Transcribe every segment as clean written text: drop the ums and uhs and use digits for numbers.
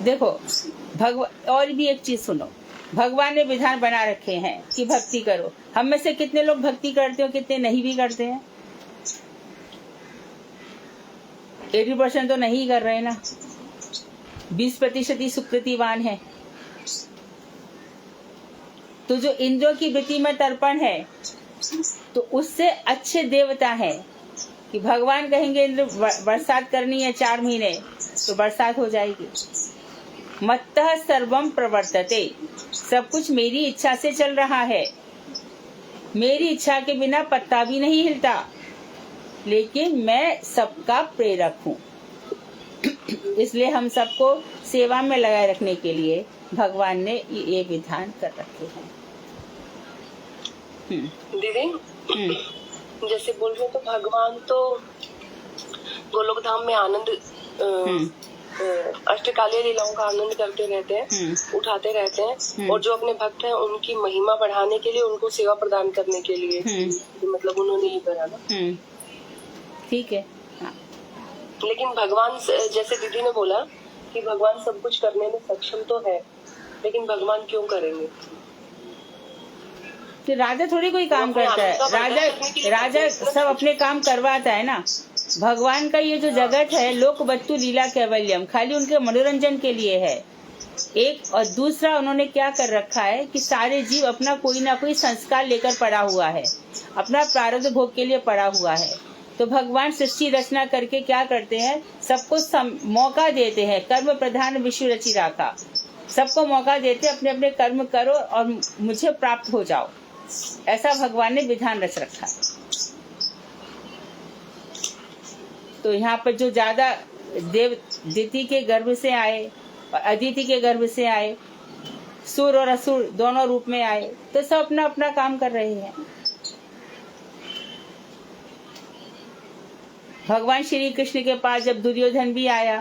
देखो और भी एक चीज सुनो, भगवान ने विधान बना रखे हैं कि भक्ति करो। हम में से कितने लोग भक्ति करते हो, कितने नहीं भी करते हैं? 80% तो नहीं कर रहे ना, 20% ही सुकृतिवान है। तो जो इंद्रियों की वृत्ति में तर्पण है, तो उससे अच्छे देवता है कि भगवान कहेंगे इंद्र बरसात करनी है 4 महीने, तो बरसात हो जाएगी। मत्तः सर्वम प्रवर्तते, सब कुछ मेरी इच्छा से चल रहा है। मेरी इच्छा के बिना पत्ता भी नहीं हिलता, लेकिन मैं सबका प्रेरक हूँ। इसलिए हम सबको सेवा में लगाए रखने के लिए भगवान ने ये विधान कर रखे हैं। दीदी, जैसे बोल रहे हो तो भगवान तो गोलोक धाम में आनंद अष्टकालीय लीलाओं का आनंद करते रहते हैं, उठाते रहते हैं, और जो अपने भक्त हैं उनकी महिमा बढ़ाने के लिए, उनको सेवा प्रदान करने के लिए, मतलब उन्होंने ही करा ना। ठीक है। हाँ। लेकिन भगवान, जैसे दीदी ने बोला कि भगवान सब कुछ करने में सक्षम तो है, लेकिन भगवान क्यों करेंगे? कि राजा थोड़ी कोई काम करता है, राजा सब अपने काम करवाता है ना। भगवान का ये जो जगत है, लोक वस्तु लीला कैवल्यम, खाली उनके मनोरंजन के लिए है। एक और दूसरा उन्होंने क्या कर रखा है कि सारे जीव अपना कोई ना कोई संस्कार लेकर पड़ा हुआ है, अपना प्रारब्ध भोग के लिए पड़ा हुआ है। तो भगवान सृष्टि रचना करके क्या करते हैं, सबको मौका देते हैं। कर्म प्रधान विश्व रचि राखा, सबको मौका देते अपने अपने कर्म करो और मुझे प्राप्त हो जाओ। ऐसा भगवान ने विधान रच रखा है। तो यहाँ पर जो ज्यादा देव दिति के गर्भ से आए और अदिति के गर्भ से आए, सुर और असुर दोनों रूप में आए, तो सब अपना अपना काम कर रहे हैं। भगवान श्री कृष्ण के पास जब दुर्योधन भी आया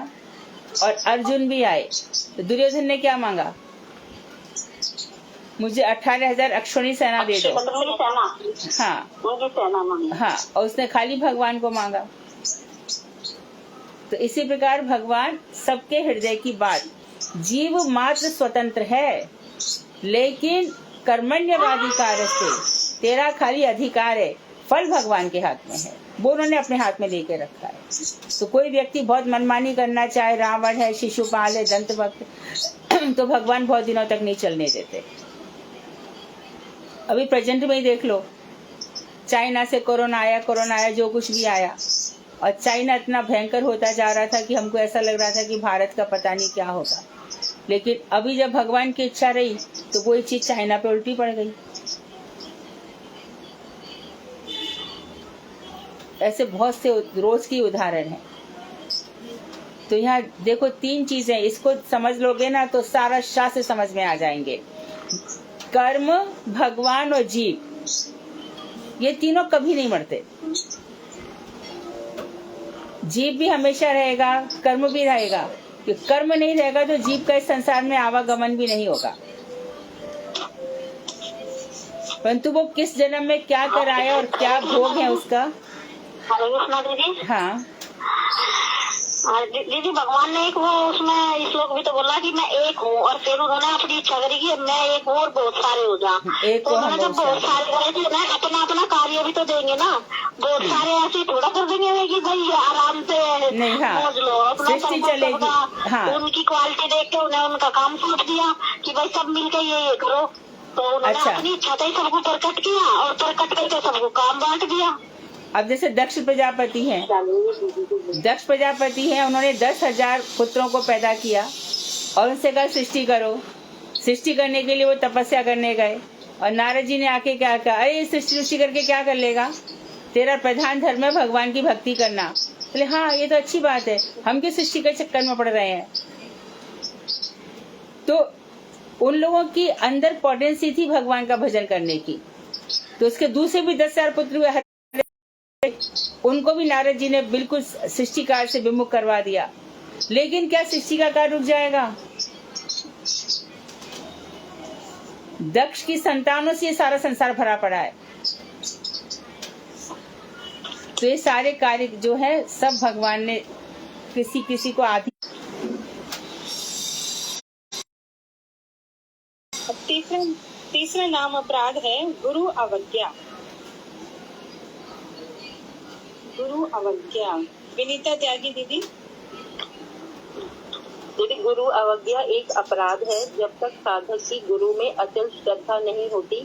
और अर्जुन भी आए, तो दुर्योधन ने क्या मांगा? मुझे 18,000 अक्षौणी सेना दे दो। हाँ, और उसने खाली भगवान को मांगा। तो इसी प्रकार भगवान सबके हृदय की बात, जीव मात्र स्वतंत्र है, लेकिन कर्मण्यवाधिकार से, तेरा खाली अधिकार है, फल भगवान के हाथ में है, वो उन्होंने अपने हाथ में लेके रखा है। तो कोई व्यक्ति बहुत मनमानी करना चाहे, रावण है, शिशुपाल है, दंतवक्र, तो भगवान बहुत दिनों तक नहीं चलने देते। अभी प्रेजेंट में ही देख लो, चाइना से कोरोना आया, जो कुछ भी आया, और चाइना इतना भयंकर होता जा रहा था कि हमको ऐसा लग रहा था कि भारत का पता नहीं क्या होगा। लेकिन अभी जब भगवान की इच्छा रही तो वही चीज चाइना पे उल्टी पड़ गई। ऐसे बहुत से रोज की उदाहरण है। तो यहाँ देखो 3 चीजें, इसको समझ लोगे ना तो सारा शास्त्र समझ में आ जाएंगे। कर्म, भगवान और जीव, ये तीनों कभी नहीं मरते। जीव भी हमेशा रहेगा, कर्म भी रहेगा। कि कर्म नहीं रहेगा तो जीव का इस संसार में आवागमन भी नहीं होगा। परंतु वो किस जन्म में क्या कराया और क्या भोग है उसका। हाँ दीदी, भगवान ने एक वो उसमें श्लोक भी तो बोला कि मैं एक हूँ, और फिर उन्होंने अपनी इच्छा करी कि मैं एक और बहुत सारे हो जाऊं। तो उन्होंने जब बहुत सारे करे थे ना, अपना अपना कार्य भी तो देंगे ना। बहुत सारे ऐसे थोड़ा कर देंगे कि भाई आराम से समझ लो, अपना चलेगी। हाँ। उनकी क्वालिटी देख के उन्हें उनका काम सौंप दिया कि भाई सब मिलकर ये करो। तो उन्होंने अपनी इच्छा से सबको प्रकट किया, और प्रकट करके सबको काम बांट दिया। अब जैसे दक्ष प्रजापति हैं, उन्होंने 10,000 पुत्रों को पैदा किया और उनसे कहा सृष्टि करो। सृष्टि करने के लिए वो तपस्या करने गए, और नारद जी ने आके क्या कहा, अरे सृष्टि करके क्या कर लेगा, तेरा प्रधान धर्म है भगवान की भक्ति करना। बोले हाँ, ये तो अच्छी बात है, हम क्यों सृष्टि के चक्कर में पड़ रहे हैं। तो उन लोगों की अंदर पोटेंसी थी भगवान का भजन करने की। तो उसके दूसरे भी 10,000 पुत्र हुए, उनको भी नारद जी ने बिल्कुल सृष्टि कार्य से विमुख करवा दिया। लेकिन क्या सृष्टि का कार्य रुक जाएगा? दक्ष की संतानों से सारा संसार भरा पड़ा है। तो ये सारे कार्य जो है सब भगवान ने किसी किसी को आदि। तीसरा नाम अपराध है गुरु अवज्ञा। गुरु अवज्ञा, विनीता त्यागी दीदी। यदि गुरु अवज्ञा एक अपराध है। जब तक साधक की गुरु में अचल श्रद्धा नहीं होती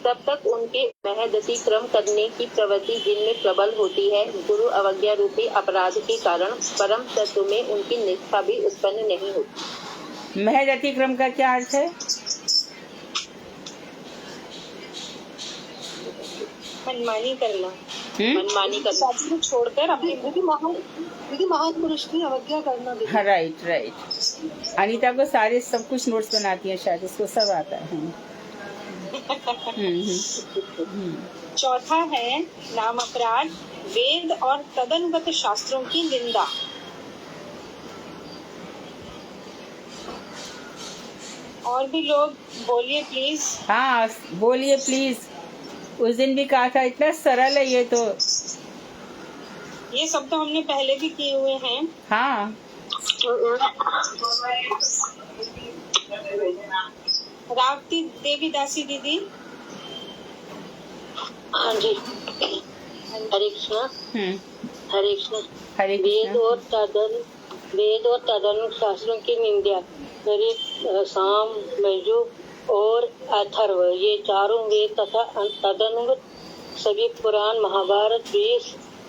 तब तक उनके महद अतिक्रम करने की प्रवृत्ति जिनमें प्रबल होती है। गुरु अवज्ञा रूपी अपराध के कारण परम तत्व में उनकी निष्ठा भी उत्पन्न नहीं होती। महद अतिक्रम का क्या अर्थ है? मनमानी करना। मनमानी करना, शास्त्र छोड़कर अपनी महापुरुष की अवज्ञा करना। राइट। अनीता को सारे सब कुछ नोट्स बनाती है, शायद उसको सब आता है। चौथा है नाम अपराध वेद और तदनुगत शास्त्रों की निंदा। और भी लोग बोलिए प्लीज। हाँ बोलिए प्लीज। उस दिन भी कहा था, इतना सरल है ये तो। ये सब तो हमने पहले भी किए हुए हैं। हाँ। रावती देवी दासी दीदी। हाँ जी। हरे कृष्णा। हरे कृष्णा। वेद और तदनुगत शास्त्रों की निंदा। साम, यजु और अथर्व, ये चारों वेद तथा तदनुगत सभी पुराण, महाभारत, वेद,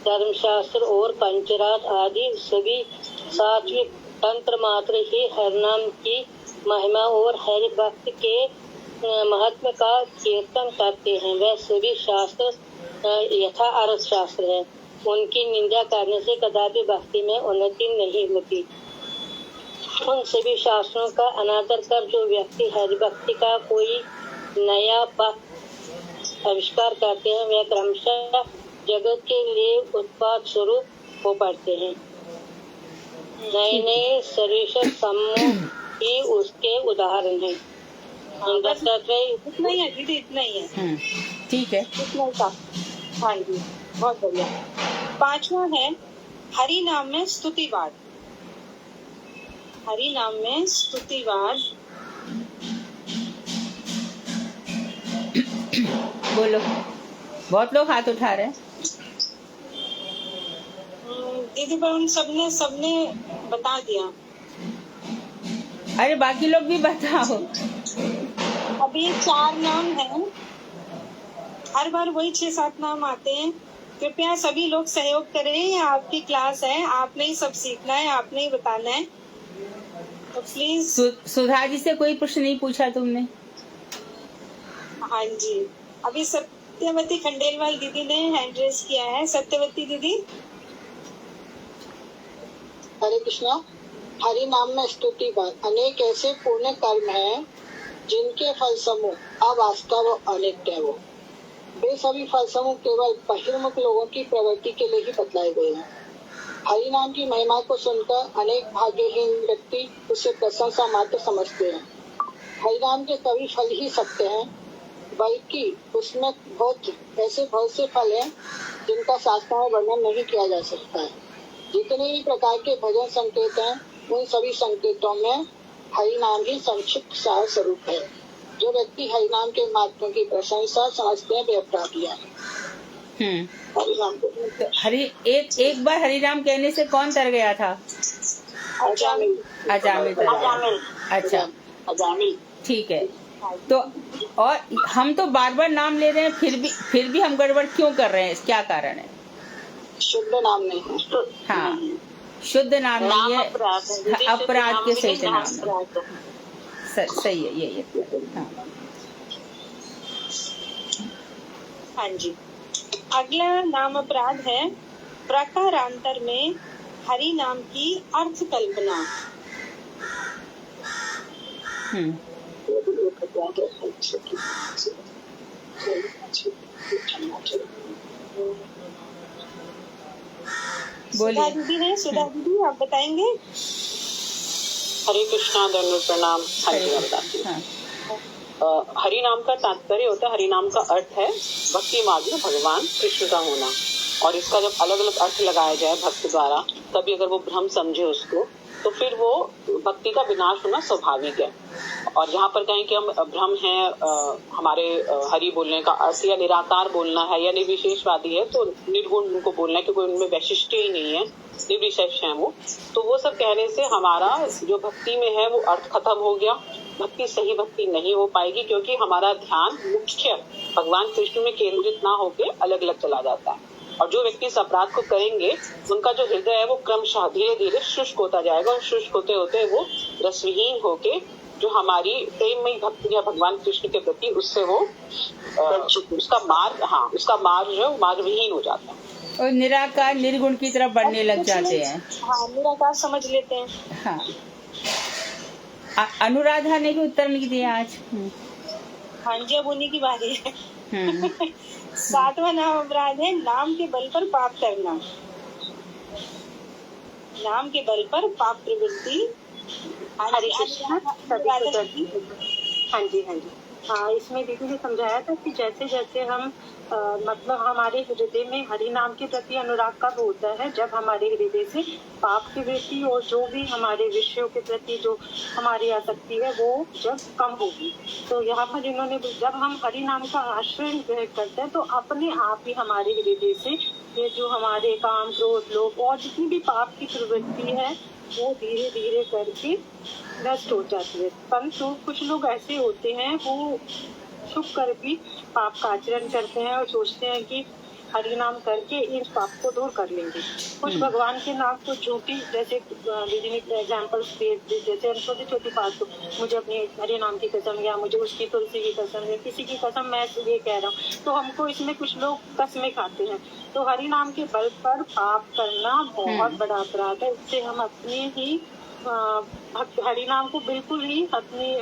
धर्मशास्त्र और पंचरात आदि सभी सात्विक तंत्र मात्र ही हरिनाम की महिमा और हरि भक्त के महत्व का कीर्तन करते हैं। वह सभी शास्त्र यथा अर्थ शास्त्र है। उनकी निंदा करने से कदापि भक्ति में उन्नति नहीं होती। उन सभी शास्त्रों का अनादर कर जो व्यक्ति हरि भक्ति का कोई नया पथ आविष्कार करते हैं, वे क्रमशः जगत के लिए उत्पाद स्वरूप हो पड़ते हैं। नए सर्वेश्वर समूह ही उसके उदाहरण है। इतना ही है दीदी, इतना ही है। ठीक है, इतना ही था। हाँ जी, बहुत बढ़िया। पांचवा है हरि नाम में स्तुतिवाद। हरि नाम में स्तुतिवाद। बोलो। बहुत लोग हाथ उठा रहे हैं। दीदी पर उन सबने बता दिया। अरे बाकी लोग भी बताओ। अभी 4 नाम हैं, हर बार वही 6-7 नाम आते हैं। कृपया सभी लोग सहयोग करें। ये आपकी क्लास है, आपने ही सब सीखना है, आपने ही बताना है, तो प्लीज। सुधा जी से कोई प्रश्न नहीं पूछा तुमने? हाँ जी, अभी सत्यवती खंडेलवाल दीदी ने हैंड रेज किया है। सत्यवती दीदी। हरे कृष्णा। हरि नाम में स्तुतिवाद। अनेक ऐसे पुण्य कर्म हैं जिनके फल समूह अवास्तव और अनित्य है। वे सभी फल समूह केवल बहिर्मुख लोगों की प्रवृत्ति के लिए ही बतलाए गए हैं। हरि नाम की महिमा को सुनकर अनेक भाग्यहीन व्यक्ति उसे प्रशंसा मात्र समझते हैं। हरि नाम के सभी फल ही सत्य हैं, बल्कि उसमें ऐसे बहुत से फल हैं जिनका शास्त्रों में वर्णन नहीं किया जा सकता है। जितने भी प्रकार के भजन संकेत हैं, उन सभी संकेतों में हरि नाम ही संक्षिप्त सार स्वरूप है। जो व्यक्ति हरि नाम के महत्व की प्रशंसा समझते हैं वे अपराधी हैं। हरि नाम को एक बार हरि नाम कहने से कौन तर गया था? अजामिल। अच्छा, अजामिल। ठीक है। तो और हम तो बार बार नाम ले रहे हैं, फिर भी हम गड़बड़ क्यों कर रहे हैं? क्या कारण है? शुद्ध नाम नहीं है। हाँ, शुद्ध नाम नहीं है, अपराध के सहित नाम है। सही है ये। हाँ जी। अगला नाम अपराध है प्रकारांतर में हरि नाम की अर्थ कल्पना। सुधा दीदी है, सुधा दीदी आप बताएंगे? हरे कृष्णा, दंडवत प्रणाम। हरि नाम का तात्पर्य होता है, हरि नाम का अर्थ है भक्ति मार्ग में भगवान कृष्ण का होना। और इसका जब अलग अलग अर्थ लगाया जाए भक्त द्वारा, तभी अगर वो भ्रम समझे उसको, तो फिर वो भक्ति का विनाश होना स्वाभाविक है। और यहाँ पर कहें कि हम ब्रह्म हैं, हमारे हरि बोलने का अर्थ या निराकार बोलना है या निर्विशेषवादी है, तो निर्गुण उनको बोलना है, क्योंकि उनमें वैशिष्ट्य ही नहीं है, निर्विशेष है वो। तो वो सब कहने से हमारा जो भक्ति में है वो अर्थ खत्म हो गया, भक्ति सही भक्ति नहीं हो पाएगी, क्योंकि हमारा ध्यान मुख्य भगवान कृष्ण में केंद्रित ना होके अलग अलग चला जाता है। और जो व्यक्ति इस अपराध को करेंगे उनका जो हृदय है वो क्रमशः धीरे धीरे शुष्क होता जाएगा, और शुष्क होते होते वो रसविहीन होके जो हमारी प्रेममयी भक्ति है भगवान कृष्ण के प्रति, उससे वो उसका मार्ग जो मार्गविहीन हो जाता है और निराकार निर्गुण की तरफ बढ़ने लग जाते हैं। हाँ, निराकार समझ लेते हैं। हाँ, अनुराधा ने भी उत्तर नहीं दिया आज। हाँ जी, अब उन्हीं की बारी है। 7वां नाम अपराध है नाम के बल पर पाप करना। नाम के बल पर पाप प्रवृत्ति। हरे कृष्ण हाँ जी। हाँ, इसमें दीदी ने समझाया था कि जैसे जैसे हम मतलब हमारे हृदय में हरि नाम के प्रति अनुराग कब होता है, जब हमारे हृदय से पाप की वृत्ति और जो भी हमारे विषयों के प्रति जो हमारी आसक्ति है वो जब कम होगी। तो यहाँ पर इन्होंने जब हम हरि नाम का आश्रय ग्रहण करते हैं तो अपने आप ही हमारे हृदय से ये जो हमारे काम क्रोध लोभ और जितनी भी पाप की प्रवृत्ति है वो धीरे धीरे करके नष्ट हो जाती है। परंतु कुछ लोग ऐसे होते हैं वो छुप कर भी पाप का आचरण करते हैं और सोचते हैं कि हरि नाम करके इस पाप को दूर कर लेंगे। कुछ भगवान के नाम को झूठी, जैसे दीदी ने एग्जाम्पल्स दिए, जैसे हम छोटी छोटी बात को मुझे अपने हरि नाम की कसम या मुझे उसकी तुलसी की कसम या किसी की कसम मैं ये कह रहा हूँ, तो हमको इसमें कुछ लोग कसमें खाते हैं। तो हरि नाम के बल पर पाप करना बहुत बड़ा अपराध है। इससे हम अपने ही हरि नाम को बिल्कुल ही अपनी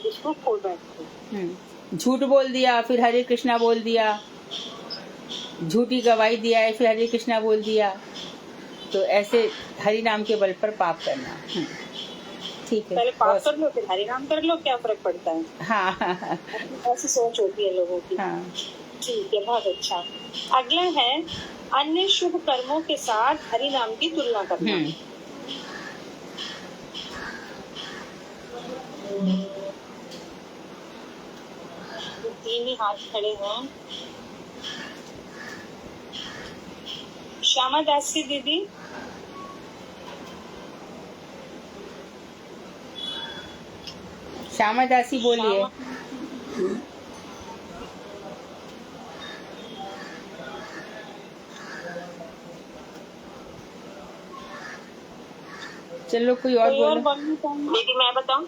उसको खो बैठते हैं। झूठ बोल दिया, फिर हरे कृष्णा बोल दिया, झूठी गवाही दिया है, फिर हरे कृष्णा बोल दिया, तो ऐसे हरि नाम के बल पर पाप करना। ठीक है, पहले पाप कर लो फिर हरि नाम कर लो, क्या फर्क पड़ता है। हाँ, ऐसी सोच होती है लोगों की। हाँ। ठीक है, बहुत अच्छा। अगला है अन्य शुभ कर्मों के साथ हरि नाम की तुलना करना। तीन ही हाथ खड़े हैं। श्यामा दासी दीदी। श्यामा दासी बोलिए। चलो कोई और बोलो। दीदी मैं बताऊं?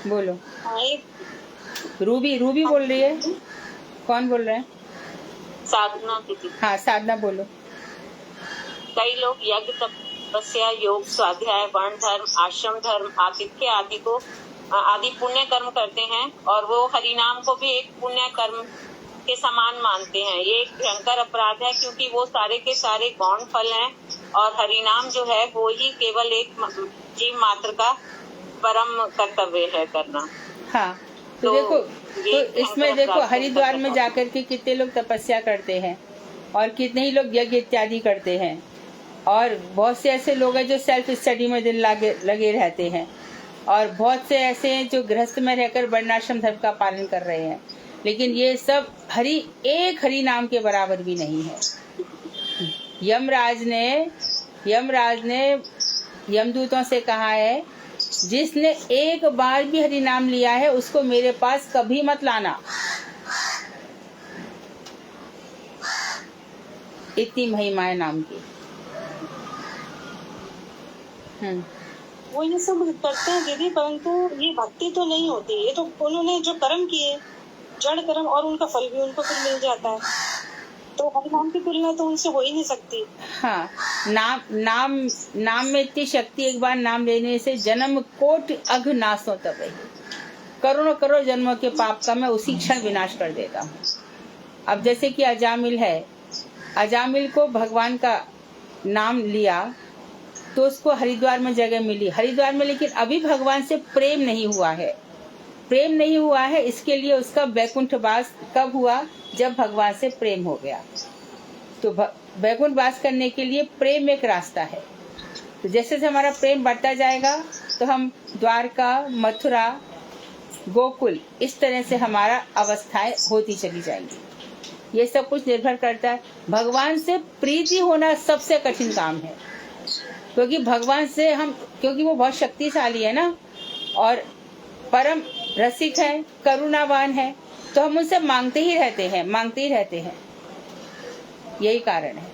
बोलो। एक रूबी बोल रही है। कौन बोल रहा है? साधना दीदी। हाँ, साधना बोलो। कई लोग यज्ञ तपस्या योग स्वाध्याय वर्ण धर्म आश्रम धर्म आतिथ्य आदि पुण्य कर्म करते हैं और वो हरि नाम को भी एक पुण्य कर्म के समान मानते हैं। ये एक भयंकर अपराध है, क्योंकि वो सारे के सारे गौण फल हैं और हरि नाम जो है वो ही केवल एक जीव मात्र का परम कर्तव्य है करना। हाँ, तो देखो, तो इसमें देखो हरिद्वार में जाकर के कितने लोग तपस्या करते हैं और कितने ही लोग यज्ञ इत्यादि करते हैं, और बहुत से ऐसे लोग हैं जो सेल्फ स्टडी में दिन लगे रहते हैं, और बहुत से ऐसे हैं जो गृहस्थ में रहकर वर्णाश्रम धर्म का पालन कर रहे हैं, लेकिन ये सब एक हरि नाम के बराबर भी नहीं है। यमराज ने यमदूतों से कहा है, जिसने एक बार भी हरि नाम लिया है उसको मेरे पास कभी मत लाना। इतनी महिमा है नाम की। वो ये सब करते हैं दीदी, परंतु ये भक्ति तो नहीं होती। ये तो उन्होंने जो कर्म किए जड़ कर्म, और उनका फल भी उनको फिर मिल जाता है, तो हरि नाम की तुलना तो उनसे हो ही नहीं सकती। हाँ, नाम में इतनी शक्ति, एक बार नाम लेने से जन्म कोट अघ नाशो तब करोड़ों जन्मों के पाप का मैं उसी क्षण विनाश कर देता हूँ। अब जैसे कि अजामिल है, अजामिल को भगवान का नाम लिया तो उसको हरिद्वार में जगह मिली, हरिद्वार में, लेकिन अभी भगवान से प्रेम नहीं हुआ है। इसके लिए उसका वैकुंठ वास कब हुआ? जब भगवान से प्रेम हो गया। तो वैकुंठ वास करने के लिए प्रेम एक रास्ता है। तो जैसे जैसे हमारा प्रेम बढ़ता जाएगा तो हम द्वारका, मथुरा, गोकुल, इस तरह से हमारा अवस्थाएं होती चली जाएंगी। ये सब कुछ निर्भर करता है। भगवान से प्रीति होना सबसे कठिन काम है, क्योंकि भगवान से हम, क्योंकि वो बहुत शक्तिशाली है ना, और परम रसिक है, करुणावान है, तो हम उनसे मांगते ही रहते हैं। यही कारण है,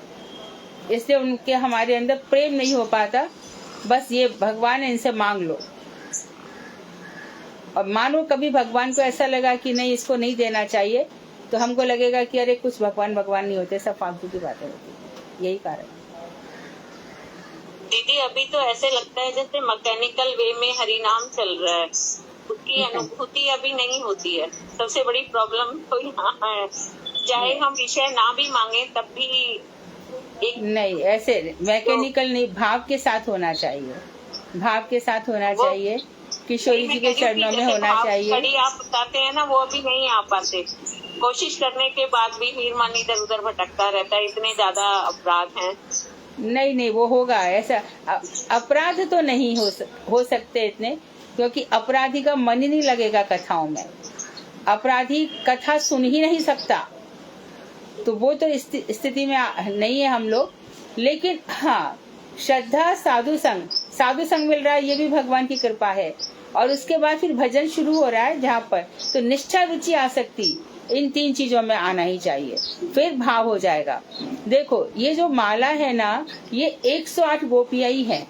इसलिए उनके हमारे अंदर प्रेम नहीं हो पाता। बस ये भगवान है, इनसे मांग लो। और मानो कभी भगवान को ऐसा लगा कि नहीं, इसको नहीं देना चाहिए, तो हमको लगेगा कि अरे कुछ भगवान नहीं होते, सब फालतू की बातें होती। यही कारण है। दीदी अभी तो ऐसे लगता है जैसे मैकेनिकल वे में हरि नाम चल रहा है, उसकी अनुभूति अभी नहीं होती है। सबसे बड़ी प्रॉब्लम तो यहाँ है, चाहे हम विषय ना भी मांगे तब भी नहीं, ऐसे मैकेनिकल नहीं, भाव के साथ होना चाहिए, भाव के साथ होना चाहिए, किशोरी जी के चरणों में होना चाहिए। आप बताते हैं ना, वो अभी नहीं आ पाते, कोशिश करने के बाद भी हीर मान इधर उधर भटकता रहता है, इतने ज्यादा अपराध हैं। नहीं, वो होगा ऐसा। अपराध तो नहीं हो सकते इतने, क्योंकि अपराधी का मन ही नहीं लगेगा कथाओं में। अपराधी कथा सुन ही नहीं सकता, तो वो तो स्थिति में नहीं है हम लोग। लेकिन हाँ, श्रद्धा, साधु संग मिल रहा है, ये भी भगवान की कृपा है। और उसके बाद फिर भजन शुरू हो रहा है जहाँ पर, तो निष्ठा, रुचि, आसक्ति, इन 3 चीजों में आना ही चाहिए, फिर भाव हो जाएगा। देखो, ये जो माला है ना, ये 108 गोपियाँ ही है,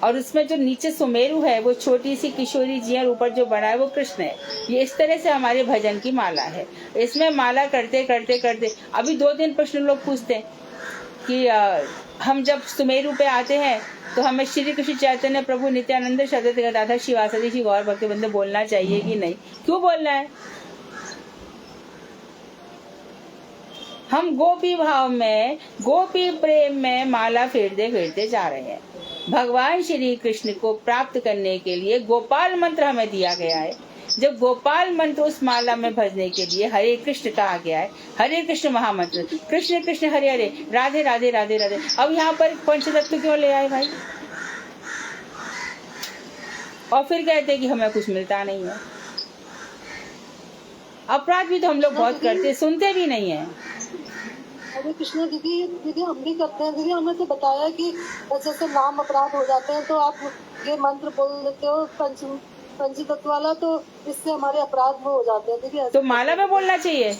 और उसमें जो नीचे सुमेरु है वो छोटी सी किशोरी जी है, ऊपर जो बड़ा है वो कृष्ण है। ये इस तरह से हमारे भजन की माला है। इसमें माला करते करते करते अभी 2 दिन प्रश्न लोग पूछते हैं कि हम जब सुमेरु पे आते हैं तो हमें श्री कृष्ण चैतन्य प्रभु नित्यानंद सदत गदाधर शिवासदि श्री गौर भक्तवृंद बोलना चाहिए कि नहीं? क्यों बोलना है? हम गोपी भाव में, गोपी प्रेम में माला फेरते जा रहे हैं। भगवान श्री कृष्ण को प्राप्त करने के लिए गोपाल मंत्र हमें दिया गया है। जब गोपाल मंत्र उस माला में भजने के लिए हरे कृष्ण कहा गया है, हरे कृष्ण महामंत्र, कृष्ण कृष्ण हरे हरे, राधे राधे राधे राधे। अब यहाँ पर पंचतत्व क्यों ले आए भाई? और फिर कहते हैं कि हमें कुछ मिलता नहीं है। अपराध भी तो हम लोग बहुत करते, सुनते भी नहीं है। हरे कृष्ण दीदी हम भी करते हैं। दीदी हमने तो बताया कि जैसे नाम अपराध हो जाते हैं तो आप ये मंत्र बोल देते हो पंचतत्व वाला, तो इससे हमारे अपराध वो हो जाते हैं। दीदी तो माला में बोलना चाहिए।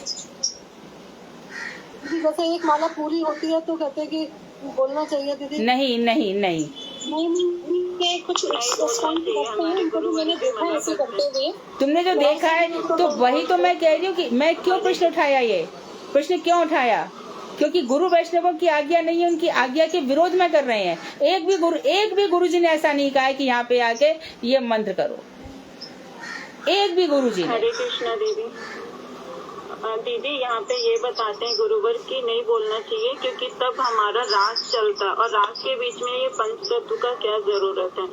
दीदी जैसे एक माला पूरी होती है तो कहते हैं कि बोलना चाहिए दीदी। नहीं नहीं नहीं, कुछ मैंने देखा है ऐसे करते हुए। तुमने जो देखा है तो वही तो मैं कह रही हूँ कि मैं क्यों प्रश्न उठाया। ये प्रश्न क्यों उठाया? क्योंकि गुरु वैष्णवों की आज्ञा नहीं है, उनकी आज्ञा के विरोध में कर रहे हैं। एक भी गुरु जी ने ऐसा नहीं कहा है कि यहाँ पे आके ये मंत्र करो। एक भी गुरु जी ने। हरे कृष्णा दीदी। दीदी यहाँ पे ये बताते हैं गुरुवर की नहीं बोलना चाहिए, क्योंकि तब हमारा राज चलता, और राज के बीच में ये पंचतत्व का क्या जरूरत है?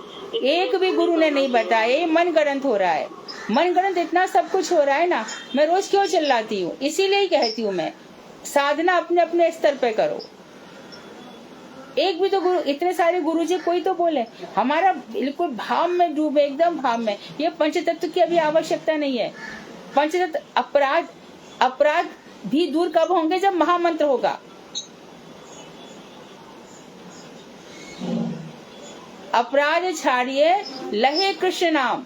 एक भी गुरु ने नहीं बताया। ये मन गणत हो रहा है, मन गणत इतना सब कुछ हो रहा है ना। मैं रोज क्यों चिल्लाती हूँ? इसीलिए ही कहती हूँ मैं, साधना अपने अपने स्तर पे करो। एक भी तो गुरु, इतने सारे गुरु जी कोई तो बोले। हमारा बिल्कुल भाव में डूबे, एकदम भाव में। ये पंचतत्व की अभी आवश्यकता नहीं है। पंचतत्व अपराध भी दूर कब होंगे? जब महामंत्र होगा। अपराध छाड़िए, लहे कृष्ण नाम।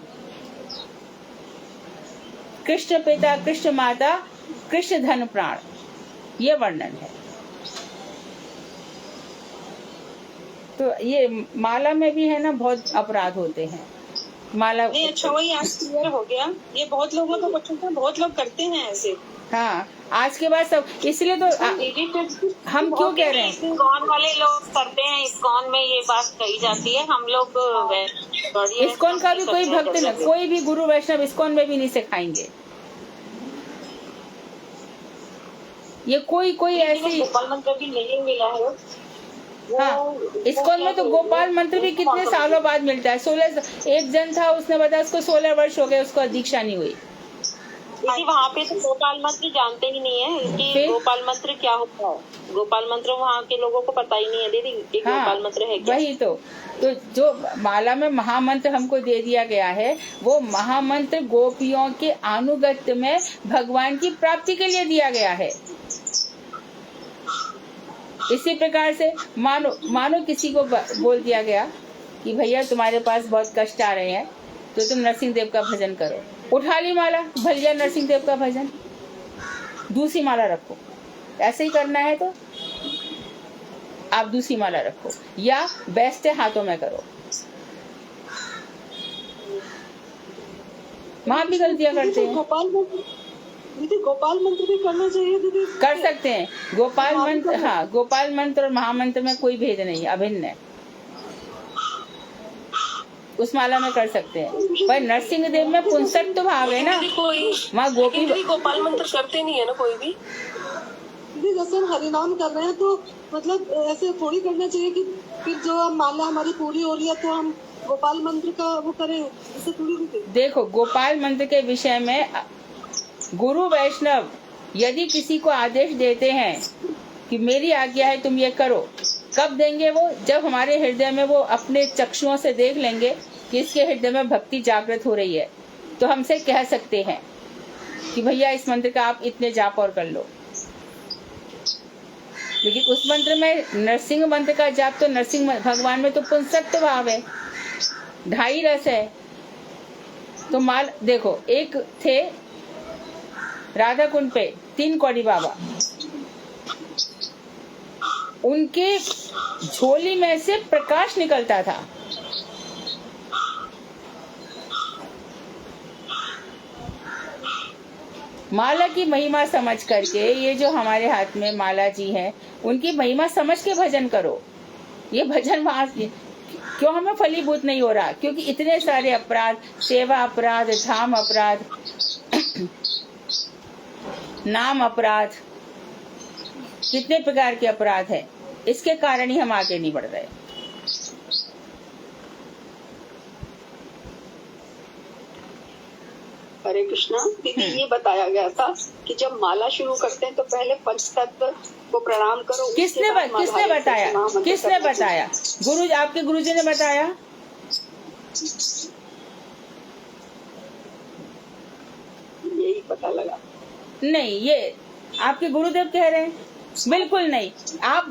कृष्ण पिता, कृष्ण माता, कृष्ण धन प्राण, ये वर्णन है। तो ये माला में भी है ना, बहुत अपराध होते हैं माला। नहीं, अच्छा वही आज क्लियर हो गया। ये बहुत लोगों को बच्चों को बहुत लोग करते हैं ऐसे। हाँ, आज के बाद सब, इसलिए तो हम क्यों कह रहे हैं? इस्कॉन वाले लोग करते हैं, इस्कॉन में ये बात कही जाती है। हम लोग इस्कॉन का भी कोई भक्त न, कोई भी गुरु वैष्णव इस्कॉन में भी नहीं सिखाएंगे। ये कोई ऐसी गोपाल मंत्र भी नहीं मिला है। हाँ, इस्कॉन में तो गोपाल मंत्र भी कितने सालों बाद मिलता है। 16, एक जन था, उसने बताया उसको 16 वर्ष हो गए, उसको दीक्षा नहीं हुई। दीदी वहाँ पे तो गोपाल मंत्र जानते ही नहीं है कि फिर? गोपाल मंत्र क्या होता है। गोपाल मंत्र वहाँ के लोगों को पता ही नहीं है दीदी कि गोपाल मंत्र है क्या। वही तो जो माला में महामंत्र हमको दे दिया गया है, वो महामंत्र गोपियों के अनुगत्य में भगवान की प्राप्ति के लिए दिया गया है। इसी प्रकार से मानो किसी को बोल दिया गया कि भैया तुम्हारे पास बहुत कष्ट आ रहे हैं, तो तुम नरसिंह देव का भजन करो। उठा ली माला, भैया नरसिंह देव का भजन, दूसरी माला रखो। ऐसे ही करना है तो आप दूसरी माला रखो, या बैठते हाथों में करो। वहां भी गलतियां करते हैं। गोपाल मंत्र भी करना चाहिए दीदी। कर सकते हैं गोपाल मंत्र, हाँ गोपाल मंत्र और महामंत्र में कोई भेद नहीं, अभिन्न है। उस माला में कर सकते हैं, पर नरसिंह देव में पुंसत्व भाव है ना, कोई वहाँ गोपी गोपाल मंत्र करते नहीं है ना कोई भी। जैसे हम हरिनाम कर रहे हैं तो मतलब ऐसे थोड़ी करना चाहिए कि फिर जो हम माला हमारी पूरी हो रही है तो हम गोपाल मंत्र का वो करें, ऐसे थोड़ी नहीं। देखो गोपाल मंत्र के विषय में गुरु वैष्णव यदि किसी को आदेश देते हैं कि मेरी आज्ञा है तुम ये करो, कब देंगे वो? जब हमारे हृदय में वो अपने चक्षुओं से देख लेंगे कि इसके हृदय में भक्ति जागृत हो रही है, तो हमसे कह सकते हैं कि भैया इस मंत्र का आप इतने जाप और कर लो। लेकिन उस मंत्र में, नरसिंह मंत्र का जाप तो नरसिंह भगवान में तो पुंसत्व भाव है, 2.5 रस है। तो माल देखो, एक थे राधा कुंड पे 3 कौड़ी बाबा, उनके झोली में से प्रकाश निकलता था। माला की महिमा समझ करके, ये जो हमारे हाथ में माला जी हैं, उनकी महिमा समझ के भजन करो। ये भजन वहां क्यों हमें फलीभूत नहीं हो रहा? क्योंकि इतने सारे अपराध, सेवा अपराध, धाम अपराध, नाम अपराध, कितने प्रकार के अपराध है, इसके कारण ही हम आगे नहीं बढ़ रहे। हरे कृष्णा दीदी, ये बताया गया था कि जब माला शुरू करते हैं तो पहले पंचतत्व को प्रणाम करो। किसने बताया? गुरु, आपके गुरुजी ने बताया? यही पता लगा। नहीं, ये आपके गुरुदेव कह रहे हैं, बिल्कुल नहीं। आप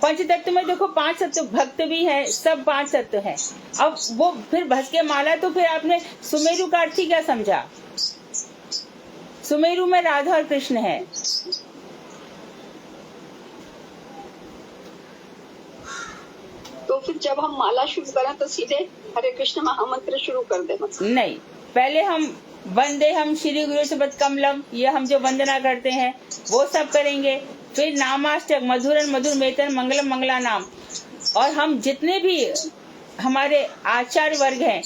पंचतत्व में देखो 5 तत्व, भक्त भी है, सब 5 तत्व है। अब वो फिर भस के माला, तो फिर आपने सुमेरु का अर्थ ही क्या समझा? सुमेरु में राधा और कृष्ण है। तो फिर जब हम माला शुरू करें तो सीधे हरे कृष्ण महामंत्र शुरू कर दे? नहीं, पहले हम वंदे हम श्री गुरु सुबत कमलम, ये हम जो वंदना करते हैं वो सब करेंगे। फिर नामाष्टक, मधुरन मधुर मेतन मंगलम मंगला नाम। और हम जितने भी हमारे आचार्य वर्ग हैं,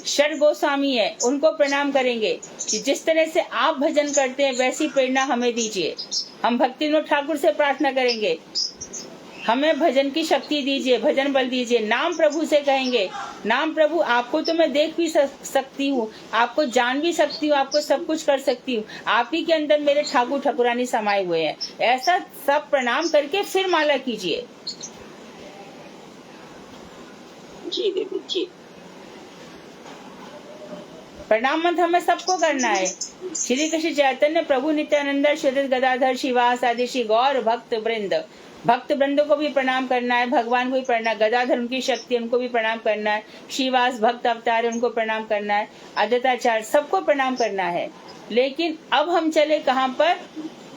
षड गोस्वामी है, उनको प्रणाम करेंगे कि जिस तरह से आप भजन करते हैं वैसी प्रेरणा हमें दीजिए। हम भक्ति विनोद ठाकुर से प्रार्थना करेंगे, हमें भजन की शक्ति दीजिए, भजन बल दीजिए। नाम प्रभु से कहेंगे, नाम प्रभु आपको तो मैं देख भी सकती हूँ, आपको जान भी सकती हूँ, आपको सब कुछ कर सकती हूँ, आप ही के अंदर मेरे ठाकुर ठाकुरानी समाये हुए हैं। ऐसा सब प्रणाम करके फिर माला कीजिए। जी देवी जी। प्रणाम मंत्र हमें सबको करना है। श्री कृष्ण चैतन्य प्रभु नित्यानंद श्री गदाधर शिवास आदि श्री गौर भक्त वृंद को भी प्रणाम करना है, भगवान को भी प्रणाम, गदाधर उनकी शक्ति, उनको भी प्रणाम करना है, श्रीवास भक्त अवतार उनको प्रणाम करना है, अद्वैताचार्य सबको प्रणाम करना है। लेकिन अब हम चले कहाँ पर?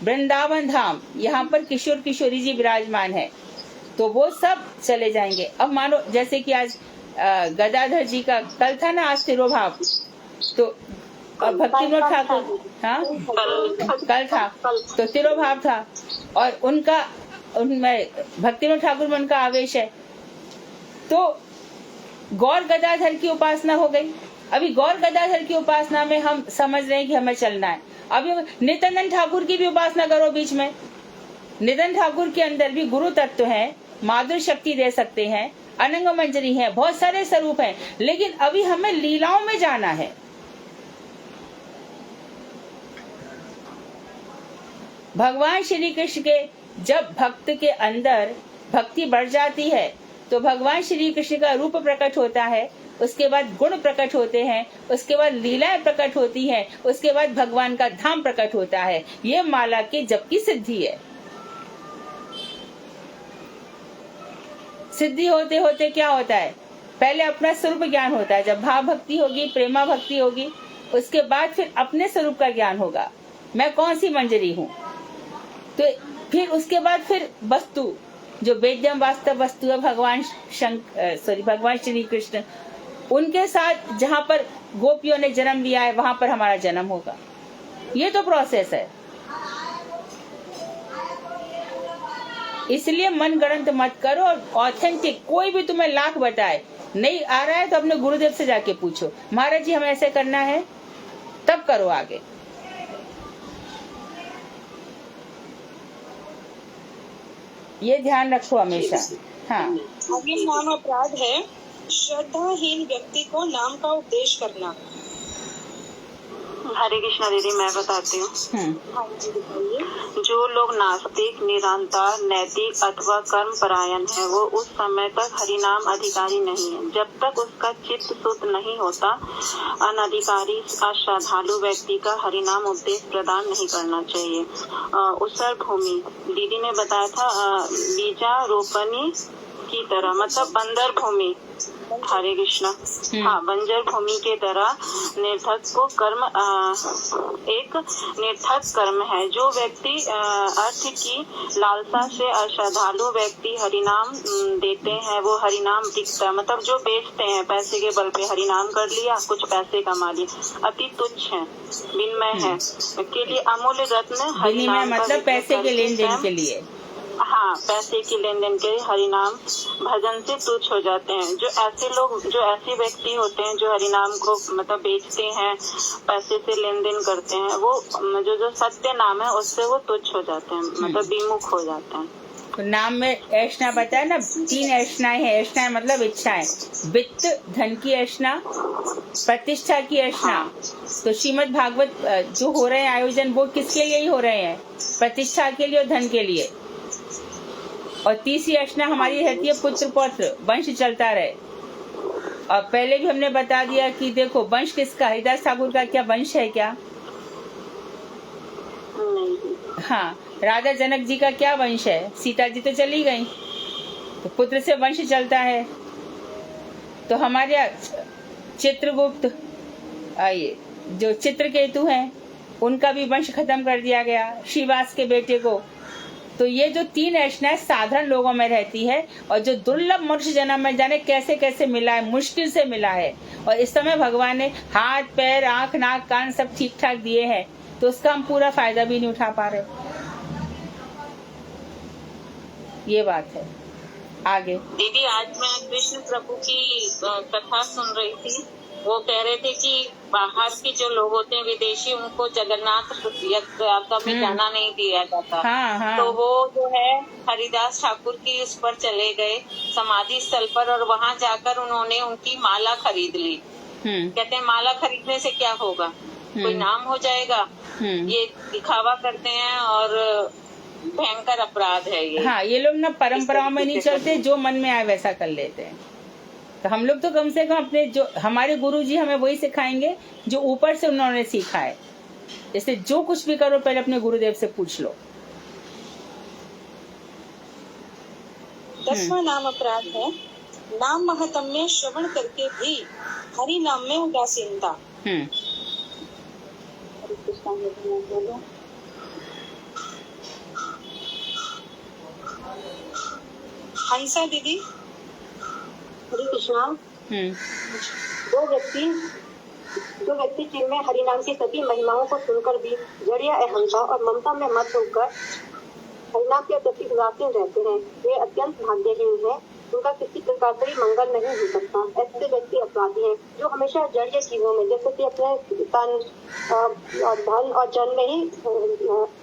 वृंदावन धाम। यहाँ पर किशोर किशोरी जी विराजमान है, तो वो सब चले जाएंगे। अब मानो जैसे कि आज गदाधर जी का कल था ना, आज तिरोभाव, तो भक्ति विनोद ठाकुर, हाँ कल था, तो तिरोभाव था, और उनका उनमें भक्ति विनोद ठाकुर में उनका आवेश है, तो गौर गदाधर की उपासना हो गई। अभी गौर गदाधर की उपासना में हम समझ रहे हैं कि हमें चलना है। अभी नित्यानंद ठाकुर की भी उपासना करो बीच में। नित्यानंद ठाकुर के अंदर भी गुरु तत्व है, माधुर शक्ति दे सकते हैं, अनंग मंजरी है, बहुत सारे स्वरूप हैं, लेकिन अभी हमें लीलाओं में जाना है। भगवान श्री कृष्ण के जब भक्त के अंदर भक्ति बढ़ जाती है तो भगवान श्री कृष्ण का रूप प्रकट होता है, उसके बाद गुण प्रकट होते हैं, उसके बाद लीलाएं प्रकट होती हैं, उसके बाद भगवान का धाम प्रकट होता है। ये माला की जप की सिद्धि है। सिद्धि होते होते क्या होता है, पहले अपना स्वरूप ज्ञान होता है, जब भाव भक्ति होगी, प्रेमा भक्ति होगी, उसके बाद फिर अपने स्वरूप का ज्ञान होगा, मैं कौन सी मंजरी हूँ। तो फिर उसके बाद फिर वस्तु जो वेद्यम वास्तव वस्तु है भगवान श्री कृष्ण, उनके साथ जहाँ पर गोपियों ने जन्म लिया है वहां पर हमारा जन्म होगा। ये तो प्रोसेस है। इसलिए मन गणंत मत करो और ऑथेंटिक, कोई भी तुम्हें लाख बताए नहीं आ रहा है तो अपने गुरुदेव से जाके पूछो, महाराज जी हमें ऐसे करना है, तब करो आगे। ये ध्यान रखो हमेशा। हाँ, अगला नाम अपराध है श्रद्धाहीन व्यक्ति को नाम का उपदेश करना। हरे कृष्णा दीदी, मैं बताती हूँ। हाँ जी बताइए। जो लोग नास्तिक, निरंतर, नैतिक अथवा कर्म परायण है, वो उस समय तक हरिनाम अधिकारी नहीं है। जब तक उसका चित्त शुद्ध नहीं होता, अनधिकारी अश्रद्धालु व्यक्ति का हरिनाम उपदेश प्रदान नहीं करना चाहिए। उसर भूमि दीदी ने बताया था, बीजारोपणी की तरह, मतलब बंजर भूमि। हरे कृष्णा। हाँ, बंजर भूमि के तरह निर्थक को कर्म एक निर्थक कर्म है। जो व्यक्ति अर्थ की लालसा से अश्रद्धालु व्यक्ति हरिनाम देते हैं, वो हरिनाम दिखता, मतलब जो बेचते हैं पैसे के बल पे, हरिनाम कर लिया, कुछ पैसे कमा लिए, अति तुच्छ है, विनिमय है के लिए अमूल्य रत्न हरिनाम, मतलब पैसे के लेन देन के लिए। हाँ, पैसे की लेन देन के हरिनाम भजन से तुच्छ हो जाते हैं। जो ऐसे लोग, जो ऐसे व्यक्ति होते हैं जो हरिनाम को मतलब बेचते हैं, पैसे से लेन देन करते हैं, वो जो सत्य नाम है उससे वो तुच्छ हो जाते हैं, मतलब विमुख हो जाते हैं। तो नाम में ऐष्णा बताया ना, 3 ऐष्णाएं हैं। ऐष्णाएं मतलब इच्छाएं, वित्त धन की ऐष्णा, प्रतिष्ठा की ऐष्णा। तो श्रीमद् भागवत जो हो रहे हैं आयोजन, वो किसके लिए ही हो रहे हैं, प्रतिष्ठा के लिए और धन के लिए। और तीसरी ऐष्णा हमारी रहती है पुत्र पौत्र, वंश चलता रहे। और पहले भी हमने बता दिया कि देखो वंश किसका, हरिदास ठाकुर का क्या वंश है क्या? हाँ, राजा जनक जी का क्या वंश है? सीता जी तो चली गई, तो पुत्र से वंश चलता है। तो हमारे चित्रगुप्त, आइए जो चित्रकेतु हैं, उनका भी वंश खत्म कर दिया गया, श्रीवास के बेटे को। तो ये जो 3 ऐष्णाएं साधारण लोगों में रहती है, और जो दुर्लभ मनुष्य जन्म में जाने कैसे कैसे मिला है, मुश्किल से मिला है, और इस समय भगवान ने हाथ पैर आंख नाक कान सब ठीक ठाक दिए हैं, तो उसका हम पूरा फायदा भी नहीं उठा पा रहे। ये बात है। आगे दीदी, आज मैं कृष्ण प्रभु की कथा सुन रही थी। वो कह रहे थे कि बाहर के जो लोग होते हैं विदेशी, उनको जगन्नाथ यात्रा में जाना नहीं दिया जाता। हाँ। तो वो जो है हरिदास ठाकुर की उस पर चले गए समाधि स्थल पर, और वहाँ जाकर उन्होंने उनकी माला खरीद ली। कहते हैं माला खरीदने से क्या होगा, कोई नाम हो जाएगा। ये दिखावा करते हैं और भयंकर अपराध है ये। हाँ, ये लोग ना परंपराओं में नहीं चलते, जो मन में आए वैसा कर लेते हैं। तो हम लोग तो कम से कम अपने, जो हमारे गुरुजी हमें वही सिखाएंगे जो ऊपर से उन्होंने सीखा है। जैसे जो कुछ भी करो पहले अपने गुरुदेव से पूछ लो। 10वां नाम अपराध है नाम महात्म्य श्रवण करके भी हरि नाम में उदासीनता। हंसा दीदी। हरे कृष्णा। जो व्यक्ति जिनमें हरिनाम की सभी महिमाओं को सुनकर भी जड़ या अहंता और ममता में मत होकर हरिनाम के प्रति उदासीन रहते हैं, वे अत्यंत भाग्यहीन हैं। उनका किसी प्रकार से भी मंगल नहीं हो सकता। ऐसे व्यक्ति अपराधी हैं जो हमेशा जड़ चीजों में, जैसे कि अपने तन और धन और जन में ही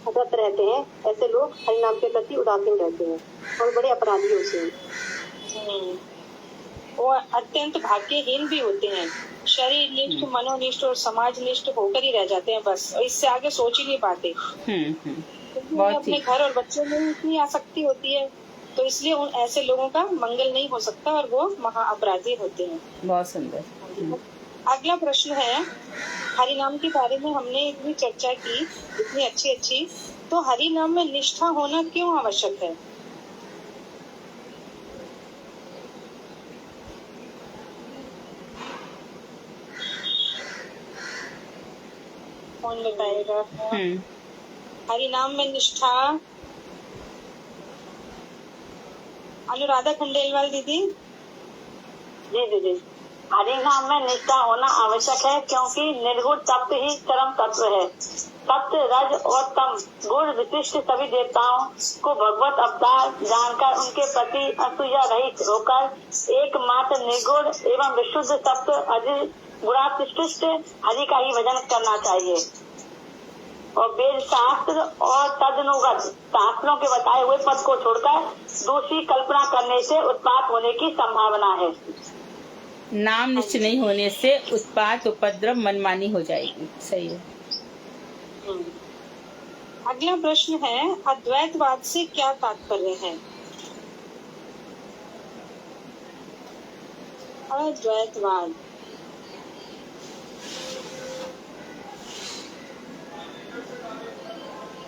रत रहते हैं। ऐसे लोग हरिनाम के प्रति उदासीन रहते हैं और बड़े अपराधी होते हैं। वो अत्यंत भाग्यहीन भी होते हैं, शरीर निष्ठ, मनोनिष्ठ और समाज निष्ठ होकर ही रह जाते हैं बस, और इससे आगे सोच ही नहीं पाते। क्योंकि बहुत उन्हें अपने ठीक। घर और बच्चों में इतनी आसक्ति होती है, तो इसलिए उन ऐसे लोगों का मंगल नहीं हो सकता और वो महा अपराधी होते हैं। बहुत सुंदर। अगला प्रश्न है, हरि नाम के बारे में हमने इतनी चर्चा की, इतनी अच्छी, तो हरि नाम में निष्ठा होना क्यों आवश्यक है? कौन बताएगा? हरि नाम में निष्ठा, अनुराधा खंडेलवाल दीदी। जी दीदी, हरि नाम में निष्ठा होना आवश्यक है क्योंकि निर्गुण तत्व ही चरम तत्व है। सत्य, रज और तम गुण विशिष्ट सभी देवताओं को भगवत अवतार जानकर उनके प्रति असूया रहित होकर एकमात्र निर्गुण एवं विशुद्ध सत्य अजय गुणातिष्ठ हरि का ही भजन करना चाहिए और वेद शास्त्र और तदनुगत शास्त्रों के बताए हुए पद को छोड़कर दूसरी कल्पना करने से उत्पात होने की संभावना है। नाम निश्चय नहीं होने से उत्पात, उपद्रव, मनमानी हो जाएगी। सही है। अगला प्रश्न है, अद्वैतवाद से क्या तात्पर्य है? अद्वैतवाद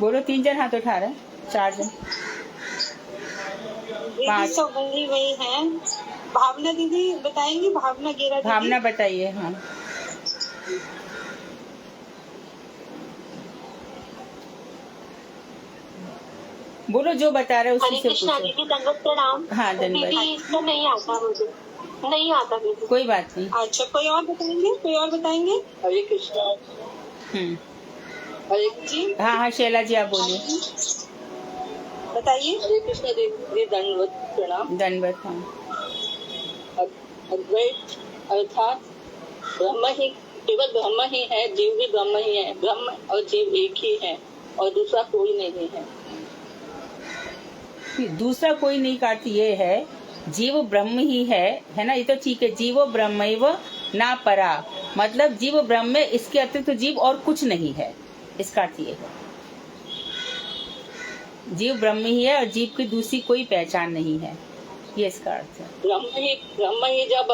बोलो। 3 जन हाथ उठा रहे हैं, 4 जन, 5। सब वही है। भावना दीदी बताएंगी? भावना गेरा दीदी। भावना बताइए। हाँ, बोलो जो बता रहे उसी से पूछो। दीदी दंडवत प्रणाम। हाँ, धन्यवाद। दीदी इसको नहीं आता, मुझे नहीं आता दीदी। कोई बात नहीं। अच्छा, कोई और बताएंगे? हरे कृष्णा। हरे जी हाँ, शैला जी आप बोलिए। बताइए। हरे कृष्णा देवी, दंडवत प्रणाम। दंडवत। हाँ, अद्वैत अर्थात ब्रह्म ही, केवल ब्रह्म ही है, जीव भी ब्रह्म ही है। ब्रह्म और जीव एक ही है और दूसरा कोई नहीं है। दूसरा कोई नहीं का अर्थ ये है, जीव ब्रह्म ही है ना? ये तो ठीक है। जीवो ब्रह्मैव ना परा, मतलब जीव ब्रह्म में, इसके अतिरिक्त तो जीव और कुछ नहीं है। इसका अर्थ ये है, जीव ब्रह्म ही है और जीव की दूसरी कोई पहचान नहीं है। ये इसका अर्थ है। ब्रह्म ही जब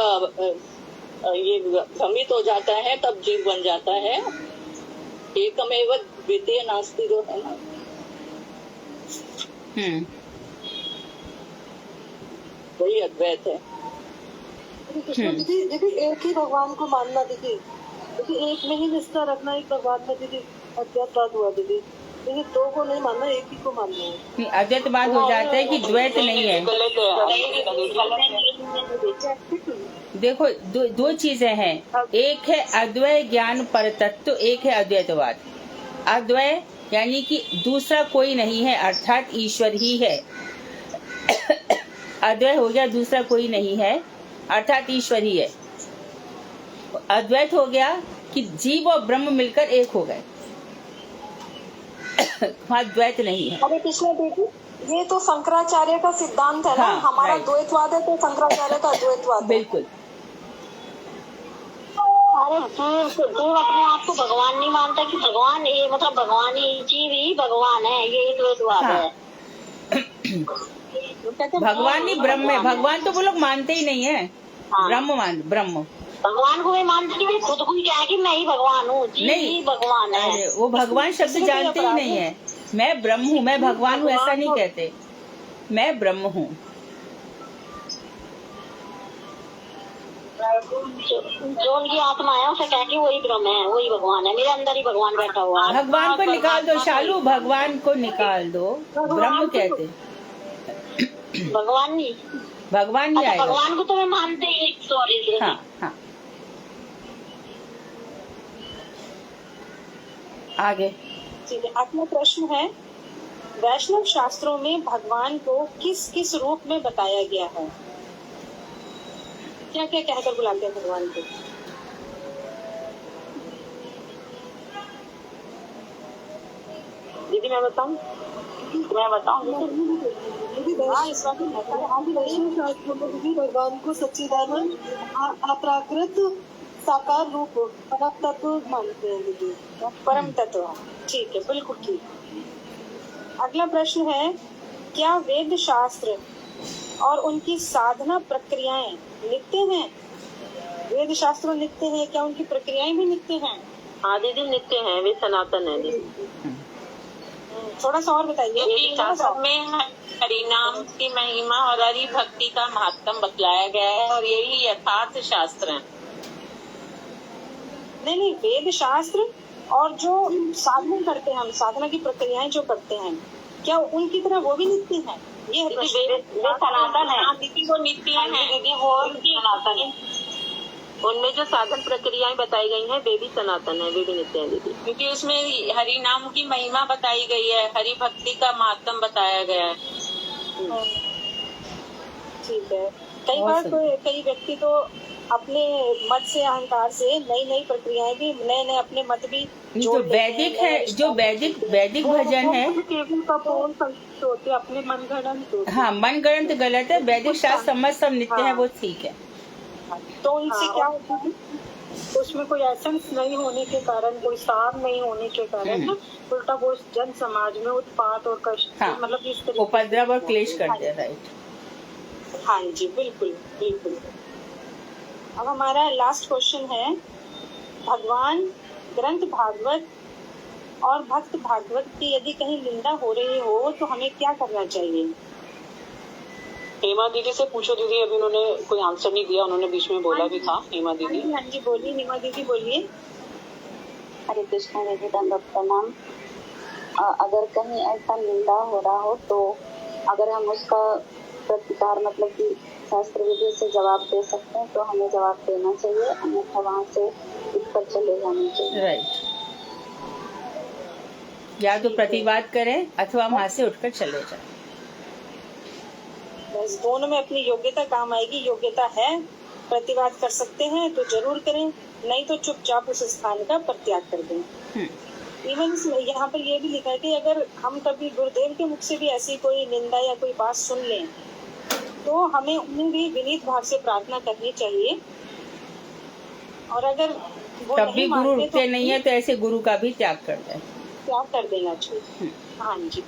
ये भ्रमित हो जाता है तब जीव बन जाता है। एकमेव द्वितीय नास्ति जो है ना। वही अद्वैत है। दीदी एक ही भगवान को मानना दीदी, एक में ही निष्ठा रखना, एक भगवान में दीदी अद्वैतवाद हुआ दीदी। दीदी दो को नहीं मानना, एक ही को मानना है। अद्वैतवाद हो जाता है कि द्वैत नहीं है। देखो, दो चीजें हैं। एक है अद्वय ज्ञान पर तत्व, एक है अद्वैतवाद। अद्वय यानी कि दूसरा कोई नहीं है, अर्थात ईश्वर ही है। अद्वय हो गया दूसरा कोई नहीं है, अर्थात ईश्वर ही है। अद्वैत हो गया कि जीव और ब्रह्म मिलकर एक हो गए। वहाँ द्वैत नहीं है। हरे कृष्ण दीदी, ये तो शंकराचार्य का सिद्धांत है ना। हाँ, हमारा राइट। द्वैतवाद है तो शंकराचार्य का अद्वैतवाद है। बिल्कुल। अरे जीव अपने आप को भगवान नहीं मानता कि भगवान ये मतलब भगवान ही, जीव ही भगवान है, ये द्वैतवाद हाँ। है। भगवान ही ब्रह्म है। भगवान तो वो लोग मानते ही नहीं है। ब्रह्म भगवान को भी मानते नहीं, खुद को ही क्या है कि मैं ही भगवान हूँ, जीव ही भगवान है। अरे वो भगवान शब्द जानते ही नहीं है। मैं ब्रह्म हूँ, मैं भगवान हूँ, ऐसा नहीं कहते। मैं ब्रह्म हूँ। जो उनकी आत्मा है उसे कह के वही ब्रह्म है, वही भगवान है, मेरे अंदर ही भगवान बैठा हुआ है। भगवान को निकाल दो शालू, भगवान को निकाल दो। ब्रह्म कहते। भगवान नहीं, भगवान नहीं आएगा। भगवान को तो मैं मानते ही। सॉरी। हाँ, हाँ। आगे। ठीक है, अगला प्रश्न है, वैष्णव शास्त्रों में भगवान को किस किस रूप में बताया गया है? क्या क्या कहकर बुलाते हैं भगवान को? दीदी मैं बताऊँ? भगवान को सच्चिदानंद अपराकृत साकार रूप परम तत्व मानते हैं दीदी। परम तत्व। ठीक है, बिल्कुल ठीक। अगला प्रश्न है, क्या वेद शास्त्र और उनकी साधना प्रक्रियाएं नित्य हैं? वेद शास्त्र नित्य हैं, क्या उनकी प्रक्रियाएं भी नित्य हैं? हाँ दीदी, नित्य है, वे सनातन है दीदी। थोड़ा सा और बताइए। वेद शास्त्र में हरिनाम की महिमा और हरि भक्ति का महत्व बतलाया गया है और यही यथार्थ शास्त्र है। नहीं, वेद शास्त्र और जो साधना करते हैं हम, साधना की प्रक्रियाएं जो करते हैं, क्या उनकी तरह वो भी नित्य है? ये है प्रश्न। वे सनातन है दीदी, वो नित्य है दीदी, वो सनातन है। उनमें जो साधन प्रक्रियाएं बताई गई हैं वे भी सनातन है, वे भी नित्य है दीदी, क्योंकि उसमें हरि नाम की महिमा बताई गई है, हरि भक्ति का महत्व बताया गया है। ठीक है। कई बार कई व्यक्ति तो अपने मत से, अहंकार से नई नई प्रक्रियाएं भी, नए नए अपने मत भी जो वैदिक है, जो वैदिक भजन है, अपने मनगढ़ंत। हाँ, मनगढ़ंत गलत है। वैदिक शास्त्र समझ सब नित्य है, वो ठीक है। तो उनसे क्या होता है? उसमें कोई एसेंस नहीं होने के कारण, कोई सार नहीं होने के कारण ना, उल्टा वो जन समाज में उत्पात और कष्ट, हाँ, मतलब इस तरीके उपद्रव और क्लेश करते हैं। राइट। हाँ जी, बिल्कुल बिल्कुल। अब हमारा लास्ट क्वेश्चन है, भगवान ग्रंथ भागवत और भक्त भागवत की यदि कहीं निंदा हो रही हो तो हमें क्या करना चाहिए? हेमा दीदी से पूछो दीदी, अभी उन्होंने कोई आंसर नहीं दिया, उन्होंने बीच में बोला भी था। हेमा दीदी। हाँ जी बोलिए, हेमा दीदी बोलिए। हरे कृष्ण दीदी, दंडवत प्रणाम। अगर कहीं ऐसा निंदा हो रहा हो तो अगर हम उसका प्रतिकार, मतलब कि शास्त्र विधि से जवाब दे सकते हैं तो हमें जवाब देना चाहिए, अन्यथा वहाँ से उठकर चले जाना चाहिए। राइट। या तो प्रतिवाद करें अथवा वहाँ से उठकर चले जाएं। बस दोनों में अपनी योग्यता काम आएगी। योग्यता है, प्रतिवाद कर सकते हैं तो जरूर करें, नहीं तो चुपचाप उस स्थान का परित्याग कर दें। इवन यहाँ पर ये भी लिखा है कि अगर हम कभी गुरुदेव के मुख से भी ऐसी कोई निंदा या कोई बात सुन लें तो हमें उन्हें भी विनीत भाव से प्रार्थना करनी चाहिए, और अगर वो तब भी गुरु रुकते नहीं है तो ऐसे गुरु का भी त्याग कर दें, त्याग कर देना चाहिए। हाँ जी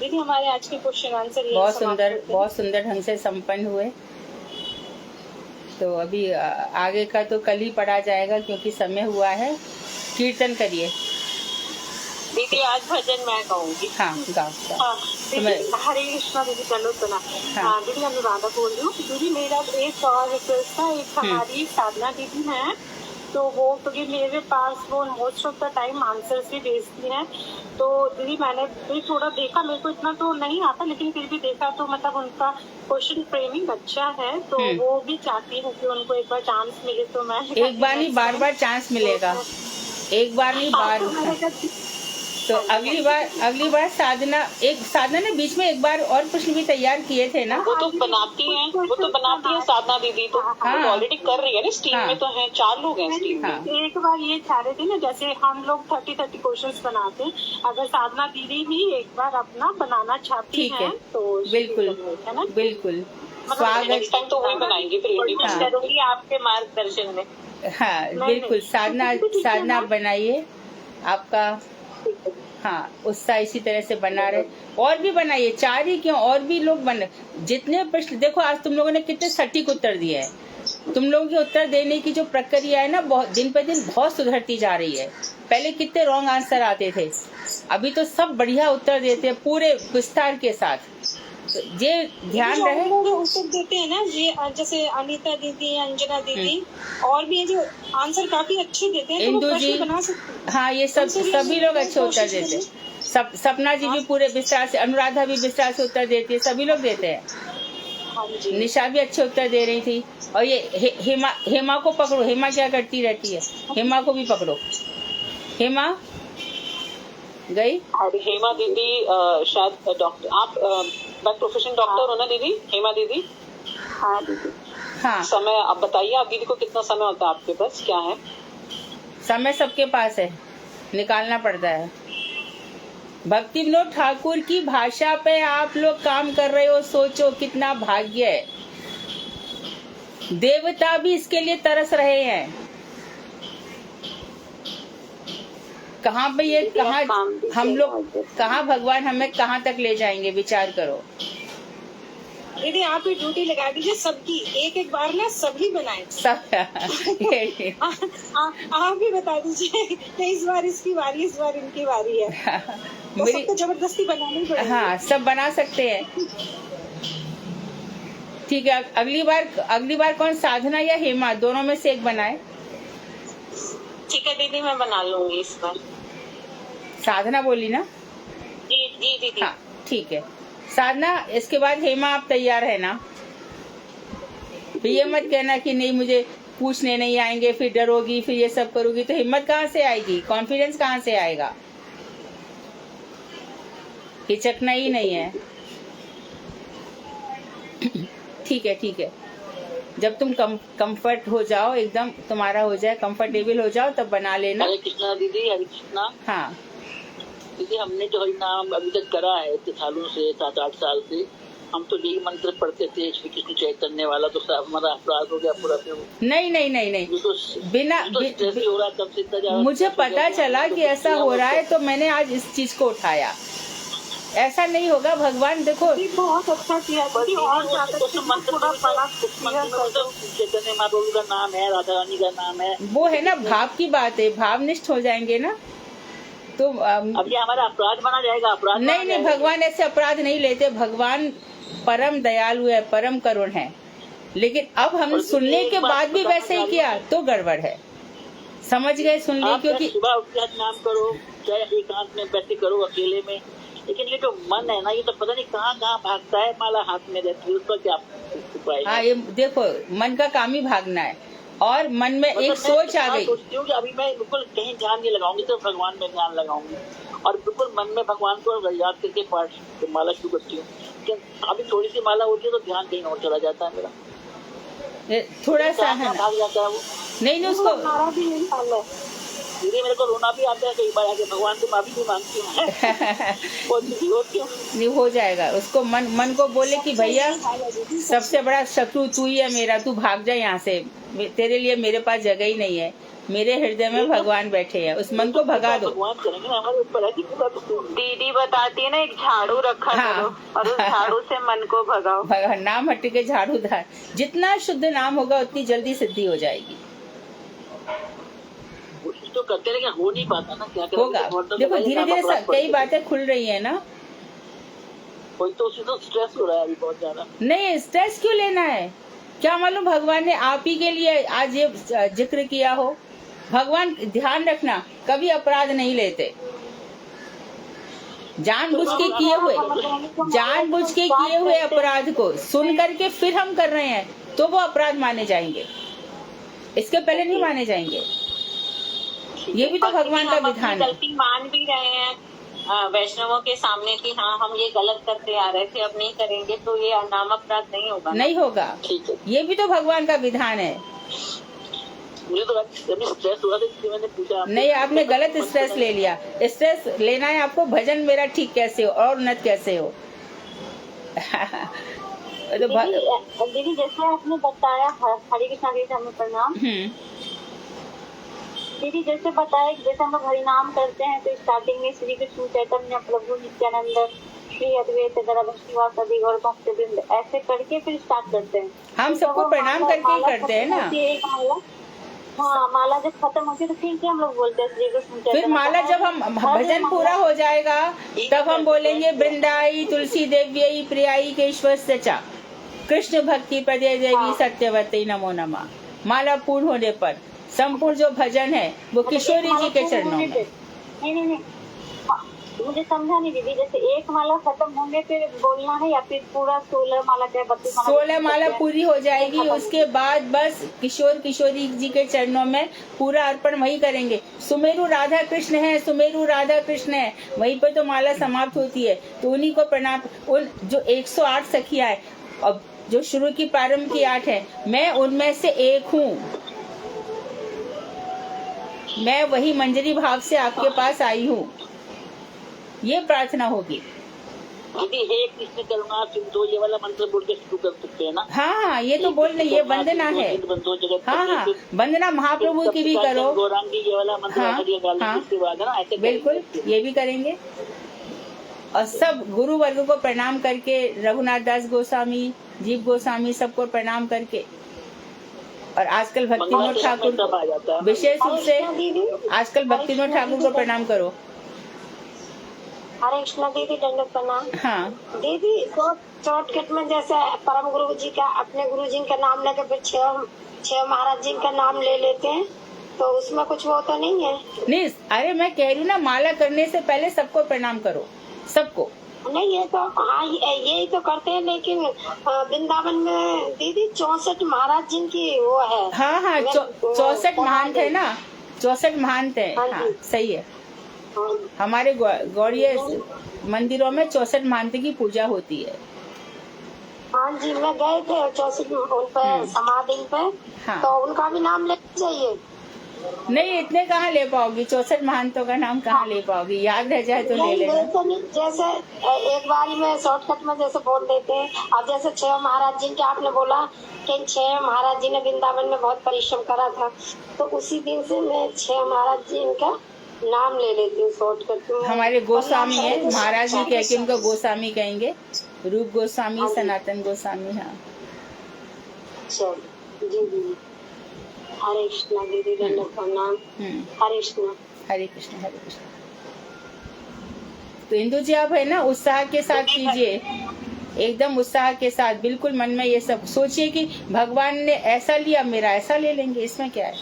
दीदी, हमारे आज के क्वेश्चन आंसर बहुत सुंदर ढंग से संपन्न हुए। तो अभी आगे का तो कल ही पढ़ा जाएगा क्योंकि समय हुआ है। दीर्तन करिए दीदी, आज भजन मैं गाऊंगी। हाँ, गाओ। हरे कृष्णा दीदी, चलो सुना। हाँ दीदी, अनुराधा बोल रही हूँ। दीदी मेरा एक और रिक्वेस्ट था, एक हमारी साधना दीदी है, तो वो क्योंकि मेरे पास वो most of the time answers भी भेजती हैं, तो दीदी मैंने भी थोड़ा देखा, मेरे को इतना तो नहीं आता लेकिन फिर भी देखा, तो मतलब उनका क्वेश्चन फ्रेमिंग अच्छा है, तो वो भी चाहती है कि उनको एक बार चांस मिले। तो मैं एक बार नहीं, बार बार चांस मिलेगा, एक बार नहीं, बार। तो अगली बार साधना ने बीच में एक बार और प्रश्न भी तैयार किए थे ना। वो तो बनाती है साधना दीदी, तो ऑलरेडी कर रही है ना, टीम में तो है 4 लोग हैं टीम में। एक बार ये चाह रहे थे ना, जैसे हम लोग 30 क्वेश्चंस बनाते हैं, अगर साधना दीदी भी एक बार अपना बनाना चाहती है तो बिल्कुल, है ना, बिल्कुल स्वागत। नेक्स्ट टाइम तो वही बनाएंगे, फिर करूंगी आपके मार्गदर्शन में। हाँ बिल्कुल, साधना बनाइए आपका। हाँ, उत्साह इसी तरह से बना रहे, और भी बनाइए, 4 ही क्यों, और भी लोग बने। जितने प्रश्न देखो, आज तुम लोगों ने कितने सटीक उत्तर दिए हैं। तुम लोगों के उत्तर देने की जो प्रक्रिया है ना, बहुत दिन पे दिन बहुत सुधरती जा रही है। पहले कितने रॉन्ग आंसर आते थे, अभी तो सब बढ़िया उत्तर देते हैं पूरे विस्तार के साथ। तो ये ध्यान रहे, उत्तर देते हैं ना ये, जैसे अनीता दीदी, अंजना दीदी, और भी जो आंसर काफी अच्छे देते हैं, इंदु जी, हाँ, ये सभी लोग अच्छे उत्तर देते हैं। सपना जी भी पूरे विस्तार से, अनुराधा भी विस्तार से उत्तर देती है, सभी लोग देते हैं। निशा भी अच्छे उत्तर दे रही थी। और ये हेमा को पकड़ो, हेमा क्या करती रहती है, हेमा को भी पकड़ो। हेमा गई? हेमा दीदी शायद डॉक्टर, आप बाय प्रोफेशन डॉक्टर हो ना दीदी? हेमा दीदी? हाँ दीदी। हाँ, समय आप बताइए, आप दीदी को कितना समय होता है आपके पास, क्या है समय? सबके पास है, निकालना पड़ता है। भक्ति विनोद ठाकुर की भाषा पे आप लोग काम कर रहे हो, सोचो कितना भाग्य है। देवता भी इसके लिए तरस रहे हैं। कहाँ पे ये कहाँ हम लोग कहाँ भगवान हमें कहाँ तक ले जाएंगे, विचार करो। दीदी आप ही ड्यूटी लगा दीजिए सबकी, एक एक बार ना सभी बनाए सब आप भी बता दीजिए कि इस बार इसकी बारी, इस बार इनकी बारी है। तो मेरी सबको जबरदस्ती बनानी पड़ेगी। हाँ, सब बना सकते हैं। ठीक है, अगली बार कौन, साधना या हेमा, दोनों में से एक बनाए। ठीक है दीदी, मैं बना लूंगी इस बार। साधना बोली ना? जी जी दीदी। हाँ ठीक है साधना, इसके बाद हेमा आप तैयार है ना? फिर ये मत कहना कि नहीं मुझे पूछने नहीं आएंगे, फिर डरोगी, फिर ये सब करोगी, तो हिम्मत कहाँ से आएगी, कॉन्फिडेंस कहाँ से आएगा? हिचकना ही नहीं है। ठीक है, जब तुम कंफर्ट हो जाओ, एकदम तुम्हारा हो जाए, कंफर्टेबल हो जाओ, तब बना लेना। हरे कृष्णा दीदी, हरे कृष्णा। हाँ दीदी, हमने जो हरि नाम अभी तक करा है इतने सालों से, 7-8 साल से, हम तो यही मंत्र पढ़ते थे, श्री कृष्ण चैतन्य वाला, तो हमारा अपराध हो गया पूरा। नहीं, तो बिना स्ट्रेस हो रहा, तब से इतना ज्यादा मुझे पता चला कि ऐसा हो रहा है, तो मैंने आज इस चीज को उठाया। ऐसा नहीं होगा, भगवान देखो बहुत अच्छा किया दीदी, और ज्यादा चैतन्य महाप्रभु का नाम है, राधा रानी का नाम है, वो है ना, भाव की बात है, भावनिष्ठ हो जाएंगे ना, तो अब ये हमारा अपराध माना जाएगा। अपराध नहीं, भगवान ऐसे अपराध नहीं लेते। भगवान परम दयालु है, परम करुण है, लेकिन अब हम सुनने के बाद भी वैसे ही किया तो गड़बड़ है। समझ गए? सुन लिए, क्योंकि सुबह उठ के नाम करो, चाहे एकांत में बैठे करो, अकेले में, लेकिन ये जो मन है ना, ये तो पता नहीं कहाँ भागता है, माला हाथ में रहती है, उसका क्या उपाय? हाँ, ये देखो, मन का काम ही भागना है, और मन में एक सोच आ गई। सोचती हूँ कि अभी मैं बिल्कुल कहीं ध्यान नहीं लगाऊंगी, तो भगवान में ध्यान लगाऊंगी, और बिल्कुल मन में भगवान को याद करके पाठ तो माला शुरू करती हूँ। अभी थोड़ी सी माला होती है तो ध्यान कहीं और चला जाता है मेरा, थोड़ा सा है, भाग जाता है वो। नहीं उसको दीदी, मेरे को रोना भी आता है कई बार, आके भगवान से माफी भी मांगती हूँ। नहीं, हो जाएगा। उसको मन को बोले कि भैया सबसे बड़ा शत्रु तू ही है मेरा, तू भाग जा यहाँ से, तेरे लिए मेरे पास जगह ही नहीं है, मेरे हृदय में भगवान बैठे हैं। उस मन को भगा दो। भगवान करेंगे ना हमारे ऊपर है। दीदी बताती है ना, एक झाड़ू रखा करो और उस झाड़ू से मन को भगाओ। नाम हट के झाड़ू धार, जितना शुद्ध नाम होगा उतनी जल्दी सिद्धि हो जाएगी। तो करते लेकिन हो नहीं पाता ना, क्या होगा। देखो धीरे धीरे कई बातें खुल रही है ना। कोई तो उसी तो स्ट्रेस हो रहा है अभी बहुत ज्यादा। नहीं, स्ट्रेस क्यों लेना है? क्या मालूम भगवान ने आप ही के लिए आज ये जिक्र किया हो। भगवान, ध्यान रखना, कभी अपराध नहीं लेते। जानबूझ के किए हुए अपराध को सुन करके फिर हम कर रहे हैं तो वो अपराध माने जाएंगे, इसके पहले नहीं माने जाएंगे। ये भी तो भगवान का विधान है। गलती मान भी रहे हैं वैष्णवों के सामने कि हाँ हम ये गलत करते आ रहे थे, अब नहीं करेंगे, तो ये नाम अपराध नहीं होगा। नहीं होगा, ये भी तो भगवान का विधान है। मुझे तो स्ट्रेस हो रहा था इसलिए मैंने पूछा। नहीं, आपने गलत स्ट्रेस ले लिया। स्ट्रेस लेना है आपको, भजन मेरा ठीक कैसे हो और उन्नत कैसे हो। तो दीदी जैसे आपने बताया, हरे कृष्णा दीदी, हमें प्रणाम। दीदी जैसे बताया, जैसे हम लोग हरिनाम करते हैं तो स्टार्टिंग में श्री कृष्ण चैतन्य प्रभु नित्यानंद श्री अद्वैत गदाधर श्रीवासादि गौर भक्तवृंद ऐसे करके फिर स्टार्ट करते हैं। हम सबको प्रणाम करके ही करते हैं ना। एक माला, हाँ, माला जब खत्म होती है तो फिर क्या हम लोग बोलते हैं श्री कृष्ण चैतन्य। फिर माला जब हम भजन पूरा हो जाएगा तब हम बोलेंगे वृंदाई तुलसी देव्यई प्रियाई केशव सचा कृष्ण भक्ति प्रदे देवी सत्यवती नमो नमः। माला पूर्ण होने पर संपूर्ण जो भजन है वो किशोरी जी के चरणों में। नहीं, मुझे समझा नहीं दीदी, जैसे एक माला खत्म होने पे बोलना है या फिर पूरा 16 माला क्या 16 माला पूरी हो जाएगी, उसके बाद बस किशोरी जी के चरणों में पूरा अर्पण वही करेंगे। सुमेरु राधा कृष्ण है, सुमेरु राधा कृष्ण है, वहीं पर तो माला समाप्त होती है। तो उन्हीं को प्रणाम। उन जो 108 सखियां है, अब जो शुरू की प्रारंभ की 8 है, मैं उनमें से एक हूँ। मैं वही मंजरी भाव से आपके पास आई हूँ, ये प्रार्थना होगी। दीदी हे कृष्ण करुणा सिंधु ये वाला मंत्र बोल के शुरू कर सकते हैं ना? हाँ, ये तो बोल रही, ये वंदना है। हाँ, वंदना महाप्रभु की भी करो। गौरांगी ये वाला मंत्र के बाद है ना, ऐसे बिल्कुल ये भी करेंगे। और सब गुरु वर्ग को प्रणाम करके, रघुनाथ दास गोस्वामी, जीव गोस्वामी, सबको प्रणाम करके, और आजकल भक्ति विनोद ठाकुर, विशेष रूप से आजकल भक्ति विनोद ठाकुर को प्रणाम करो। हरे कृष्णा दीदी, दंडवत प्रणाम। हाँ दीदी, शॉर्टकट में जैसे परम गुरु जी का, अपने गुरु जी का नाम लेकर फिर छह महाराज जी का नाम ले लेते हैं, तो उसमें कुछ वो तो नहीं है? नहीं, अरे मैं कह रही हूँ ना, माला करने से पहले सबको प्रणाम करो, सबको। नहीं, ये तो हाँ, यही तो करते हैं, लेकिन वृंदावन में दीदी 64 महाराज जी की वो है। हाँ, 64 महंत है ना, 64 महंत है। हाँ, सही है। हमारे गौड़ीय मंदिरों में 64 महंत की पूजा होती है। हाँ जी, मैं गए थे 64 उन पे समाधि पे। हाँ। तो उनका भी नाम ले चाहिए? नहीं, इतने कहाँ ले पाओगी, 64 महंतों का नाम कहाँ ले पाओगी, याद रह जाए तो ले लेना। जैसे एक बार में शॉर्टकट में जैसे बोल देते हैं। अब जैसे 6 महाराज जी के आपने बोला कि 6 महाराज जी ने वृंदावन में बहुत परिश्रम करा था, तो उसी दिन से मैं 6 महाराज जी का नाम ले लेती हूँ शॉर्टकट में। हमारे गोस्वामी है, महाराज जी कह के उनको गोस्वामी कहेंगे, रूप गोस्वामी, सनातन गोस्वामी। हाँ चलो जी जी। हरे कृष्णा दीदी, दंडवत प्रणाम। हरे कृष्णा। हरे कृष्णा, हरे कृष्णा। तो इंदु जी, आप है ना, उत्साह के साथ कीजिए, एकदम उत्साह के साथ, बिल्कुल मन में ये सब सोचिए कि भगवान ने ऐसा लिया, मेरा ऐसा ले लेंगे, इसमें क्या है?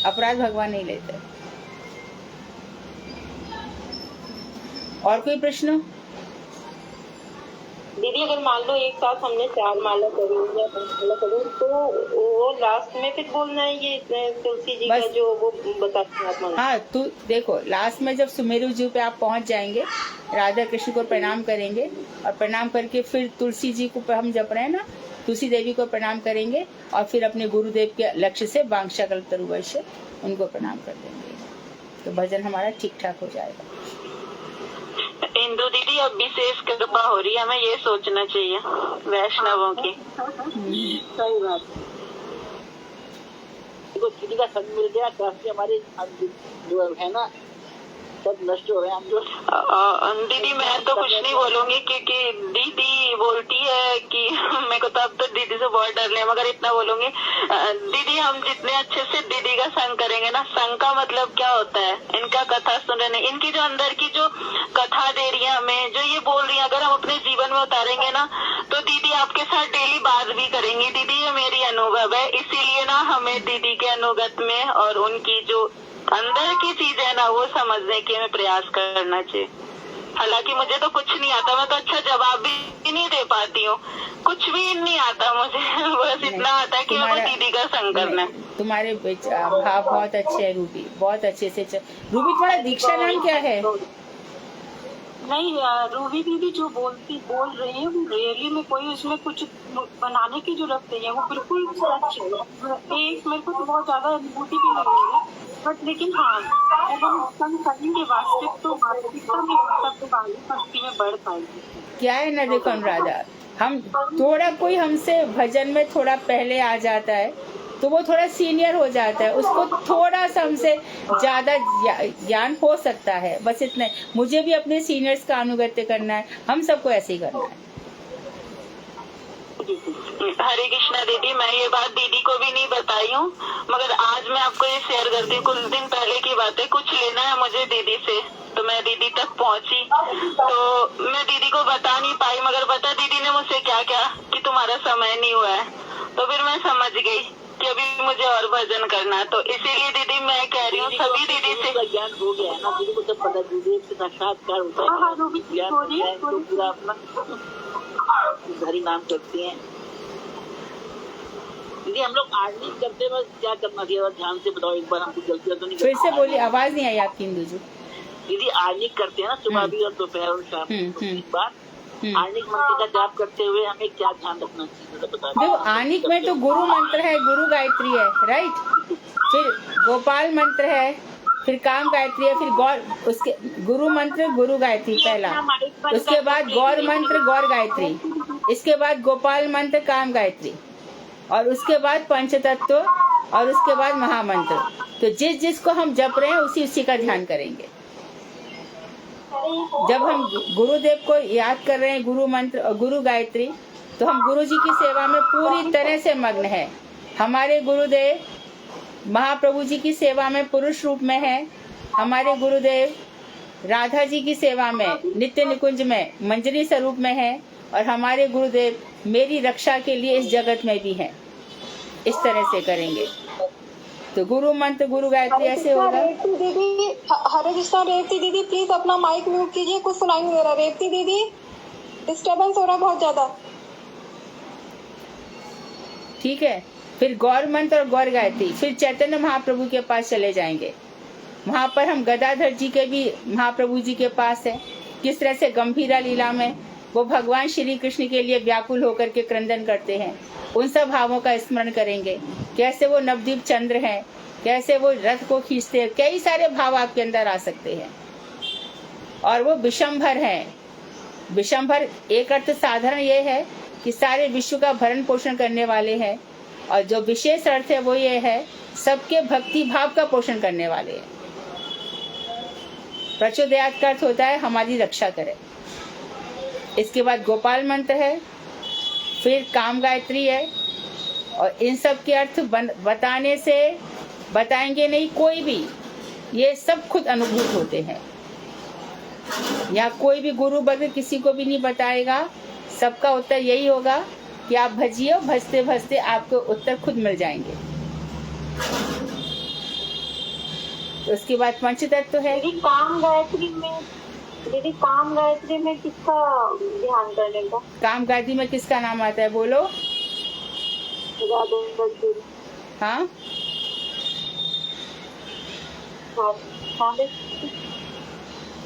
अपराध भगवान नहीं लेते। और कोई प्रश्न? दीदी, अगर मान लो एक साथ हमने 4 माला करी या 5 माला करी, तो वो लास्ट में फिर बोलना है ये तुलसी जी का जो वो बताते हैं आप? हाँ, तू देखो, लास्ट में जब सुमेरु जी पे आप पहुंच जाएंगे, राधा कृष्ण को प्रणाम करेंगे, और प्रणाम करके फिर तुलसी जी को हम जप रहे हैं ना, तुलसी देवी को प्रणाम करेंगे, और फिर अपने गुरुदेव के लक्ष्य से वांछा कल्पतरुवश से उनको प्रणाम कर देंगे, तो भजन हमारा ठीक ठाक हो जाएगा। इंदु दीदी, अब विशेष कृपा हो रही है, हमें ये सोचना चाहिए वैष्णवों की। सही बात। देखो, किसी का संग मिल गया, काफी हमारे जो है ना सब नष्ट हो रहे हैं हम जो। दीदी, मैं तो कुछ नहीं बोलूंगी, क्योंकि दीदी बोलती है कि मेरे को तो अब तो दीदी से बहुत डर है, मगर इतना बोलूंगी, दीदी हम जितने अच्छे से दीदी का संग करेंगे ना, संग का मतलब क्या होता है, इनका कथा सुन रहे, इनकी जो अंदर की जो कथा दे रही है हमें, जो ये बोल रही है, अगर हम अपने जीवन में उतारेंगे ना, तो दीदी आपके साथ डेली बात भी करेंगी। दीदी, ये मेरी अनुभव है, इसीलिए ना हमें दीदी के अनुगत में और उनकी जो अंदर की चीज है ना, वो समझने के हमें प्रयास करना चाहिए। हालांकि मुझे तो कुछ नहीं आता, मैं तो अच्छा जवाब भी नहीं दे पाती हूँ, कुछ भी नहीं आता मुझे, बस इतना आता है कि मेरे को दीदी का संग करना है। तुम्हारे भाव बहुत अच्छे है रूबी, बहुत अच्छे से। रूबी, तुम्हारा दीक्षा नाम क्या है? नहीं, रूबी दीदी जो बोल रही है वो रियली में कोई उसमें कुछ बनाने की जरूरत नहीं है, वो बिल्कुल सच है। एक मेरे को तो बहुत ज्यादा अनुभूति भी नहीं हुई है, बट लेकिन हाँ, अगर हम संग करेंगे वास्तविक, तो वास्तविकता में भक्ति में बढ़ पाएगी। क्या है ना, देखो अनुराधा, हम थोड़ा कोई हमसे भजन में थोड़ा पहले आ जाता है, तो वो थोड़ा सीनियर हो जाता है, उसको थोड़ा सा हमसे ज्यादा ज्ञान हो सकता है, बस इतना। मुझे भी अपने सीनियर्स का अनुगत्य करना है, हम सबको ऐसे ही करना है। हरे कृष्णा दीदी, मैं ये बात दीदी को भी नहीं बताई हूँ, मगर आज मैं आपको ये शेयर करती हूँ। कुछ दिन पहले की बात है, कुछ लेना है मुझे दीदी से, तो मैं दीदी तक पहुँची, तो मैं दीदी को बता नहीं पाई, मगर बता दीदी ने मुझसे क्या क्या कि तुम्हारा समय नहीं हुआ है, तो फिर मैं समझ गई कि अभी मुझे और भजन करना है। तो इसीलिए दीदी मैं कह रही हूँ सभी दीदी से, ज्ञान हो गया है ना, दीदी को सब पता, दीदी से साक्षात्कार होता है, ज्ञान तो पूरा अपना हरि नाम करती हैं। दीदी, हम लोग आर्निंग करते हैं, क्या करना चाहिए, ध्यान से बताओ एक बार, हमको गलतियाँ तो नहीं? फिर से बोलिए, आवाज नहीं आई आपकी इंदु जी। दीदी, आर्निक करते हैं ना, सुबह भी और दोपहर और शाम बार आर्निक मंत्र का जाप करते हुए हमें क्या ध्यान रखना चाहिए, बता। देखो, आर्निक में तो गुरु मंत्र है, गुरु गायत्री है, राइट, फिर गोपाल मंत्र है, फिर काम गायत्री है, फिर गौर, उसके गुरु मंत्र गुरु गायत्री पहला, उसके बाद गौर मंत्र गौर गायत्री, इसके बाद गोपाल मंत्र काम गायत्री, और उसके बाद पंचतत्व, और उसके बाद महामंत्र। तो जिस जिसको हम जप रहे हैं उसी उसी का ध्यान करेंगे। जब हम गुरुदेव को याद कर रहे हैं, गुरु मंत्र और गुरु गायत्री, तो हम गुरु जी की सेवा में पूरी तरह से मग्न है। हमारे गुरुदेव महाप्रभु जी की सेवा में पुरुष रूप में है, हमारे गुरुदेव राधा जी की सेवा में नित्य निकुंज में मंजरी स्वरूप में है, और हमारे गुरुदेव मेरी रक्षा के लिए इस जगत में भी हैं। इस तरह से करेंगे तो गुरु मंत्र गुरु गायत्री ऐसे होगा। दीदी हरे कृष्णा। रेवती दीदी प्लीज अपना माइक म्यूट कीजिए, कुछ सुनाई नहीं दे रहा। रेवती दीदी डिस्टर्बेंस हो रहा है बहुत ज्यादा। ठीक है, फिर गौर मंत्र और गौर गायत्री, फिर चैतन्य महाप्रभु के पास चले जाएंगे। वहाँ पर हम गदाधर जी के भी महाप्रभु जी के पास है, किस तरह से गंभीरा लीला में वो भगवान श्री कृष्ण के लिए व्याकुल होकर के क्रंदन करते हैं, उन सब भावों का स्मरण करेंगे। कैसे वो नवदीप चंद्र हैं, कैसे वो रथ को खींचते हैं, कई सारे भाव आपके अंदर आ सकते हैं। और वो विशंभर हैं। विशंभर एक अर्थ साधारण ये है कि सारे विश्व का भरण पोषण करने वाले हैं, और जो विशेष अर्थ है वो ये है सबके भक्ति भाव का पोषण करने वाले हैं। प्रचोदयात का अर्थ होता है हमारी रक्षा करे। इसके बाद गोपाल मंत्र है, फिर काम गायत्री है, और इन सब के अर्थ बताने से बताएंगे नहीं कोई भी, ये सब खुद अनुभूत होते हैं। या कोई भी गुरु वर्ग किसी को भी नहीं बताएगा, सबका उत्तर यही होगा कि आप भजिए, और भजते भजते आपको उत्तर खुद मिल जाएंगे। तो उसके बाद पंचतत्व है। दीदी काम गायत्री में किसका ध्यान करने का? काम गायत्री में किसका नाम आता है बोलो? हाँ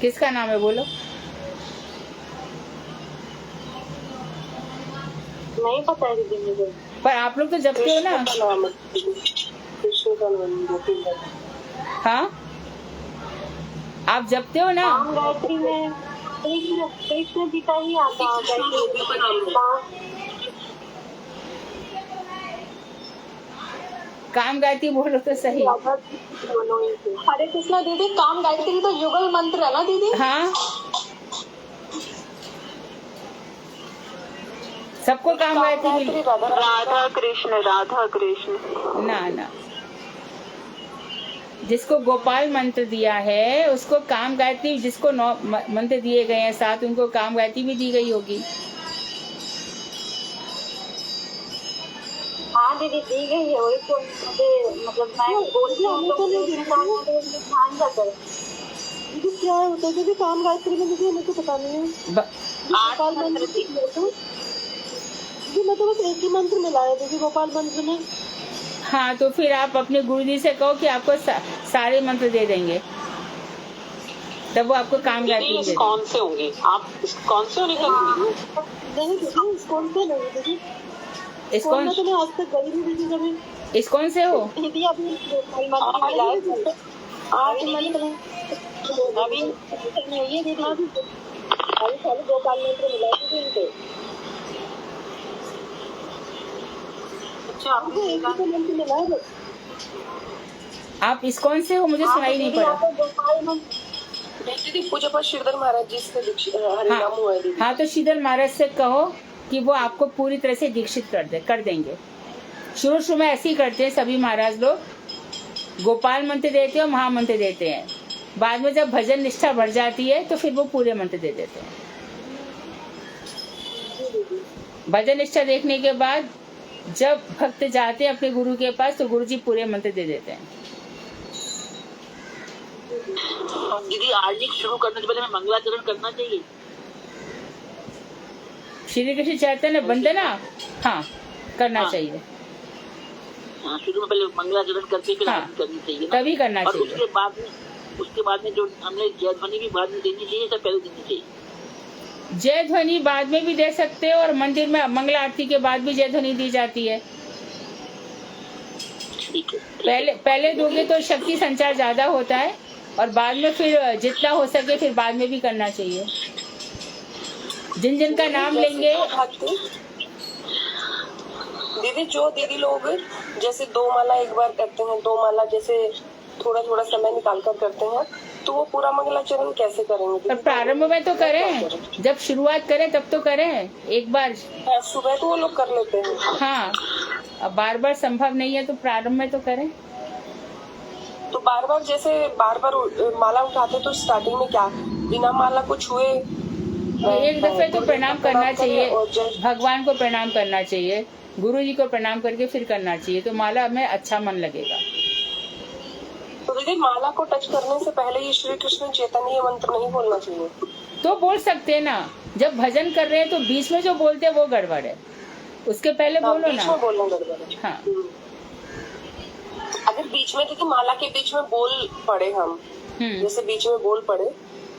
किसका नाम है बोलो? नहीं पता है दीदी मुझे। पर आप लोग तो जपते हो ना? हाँ आप जपते हो ना? काम गायत्री में कृष्ण जी का ही आता है। काम गायत्री बोलो तो सही। हरे कृष्णा दीदी, काम गायत्री तो युगल मंत्र है ना दीदी? हाँ सबको काम गायत्री। राधा कृष्ण ना जिसको गोपाल मंत्र दिया है उसको काम गायत्री, जिसको 9 मंत्र दिए गए हैं 7, उनको काम गायत्री भी दी गई होगी। हाँ दीदी दी गई है, वही तो मुझे मतलब मैं बोलती हूँ तो ध्यान जाता है। दीदी क्या होता है दीदी काम गायत्री में? दीदी मुझे पता नहीं है। गोपाल मंत्र दीदी मैं तो बस एक ही मंत्र मिला है दीदी गोपाल मंत्र में। हाँ तो फिर आप अपने गुरुजी से कहो कि आपको सारे मंत्र दे देंगे, तब वो आपको काम गायत्री दे देंगे। कौन से होंगे आप? कौन से होने का? नहीं दीदी कौन से नहीं दीदी, इस्कॉन तो मैं आज तक गई नहीं दीदी कभी। इस्कॉन से हो दीदी अभी गोपाल मंत्र मिला है। आज मैंने अभी ये दीदी खाली गोपाल मंत्र मिला है दीदी इनको। आप इस्कॉन से हो? मुझे सुनाई नहीं पड़ा। दीदी पूज्यपाद श्रीधर महाराज जी से हरिनाम हुआ है दीदी। हाँ तो श्रीधर महाराज से कहो कि वो आपको पूरी तरह से दीक्षित कर देंगे। शुरू में ऐसे ही करते हैं सभी महाराज लोग, गोपाल मंत्र देते हैं और महामंत्र देते हैं। बाद में जब भजन निष्ठा बढ़ जाती है तो फिर वो पूरे मंत्र दे देते हैं। भजन निष्ठा देखने के बाद जब भक्त जाते हैं अपने गुरु के पास तो गुरु जी पूरे मंत्र दे देते हैं। दीदी आर्निक शुरू करने से पहले मैं मंगलाचरण करना चाहिए? श्री कृष्ण चैतन्य वंदना हाँ करना चाहिए। हाँ शुरू में पहले मंगलाचरण करके फिर आरती करनी चाहिए, तभी करना और चाहिए। उसके बाद में जो हमने जय ध्वनि भी बाद में देनी चाहिए या पहले देनी चाहिए? जय ध्वनि बाद में भी दे सकते हो, और मंदिर में मंगला आरती के बाद भी जय ध्वनि दी जाती है। ठीक है। पहले दोगे तो शक्ति संचार ज्यादा होता है, और बाद में फिर जितना हो सके फिर बाद में भी करना चाहिए। जिन जिन का नाम लेंगे दीदी, जो दीदी लोग जैसे 2 माला एक बार करते हैं, 2 माला जैसे थोड़ा थोड़ा समय निकाल कर करते हैं, तो वो पूरा मंगलाचरण कैसे करेंगे? पर प्रारंभ में तो करें, जब शुरुआत करें तब तो करें एक बार। सुबह तो वो लोग कर लेते हैं। हाँ, अब बार बार संभव नहीं है तो प्रारंभ में तो करें। तो बार बार जैसे बार बार माला उठाते तो स्टार्टिंग में क्या बिना माला को छुए एक दफे तो प्रणाम करना चाहिए, भगवान को प्रणाम करना चाहिए, गुरु जी को प्रणाम करके फिर करना चाहिए, तो माला में अच्छा मन लगेगा। तो दीदी, माला को टच करने से पहले ये श्री कृष्ण चैतन्य मंत्र नहीं बोलना चाहिए? तो बोल सकते हैं ना, जब भजन कर रहे हैं तो बीच में जो बोलते हैं वो गड़बड़ है, उसके पहले बोलो ना। बीच में बोलना गड़बड़ है। हाँ, अगर बीच में दीदी माला के बीच में बोल पड़े हम, जैसे बीच में बोल पड़े,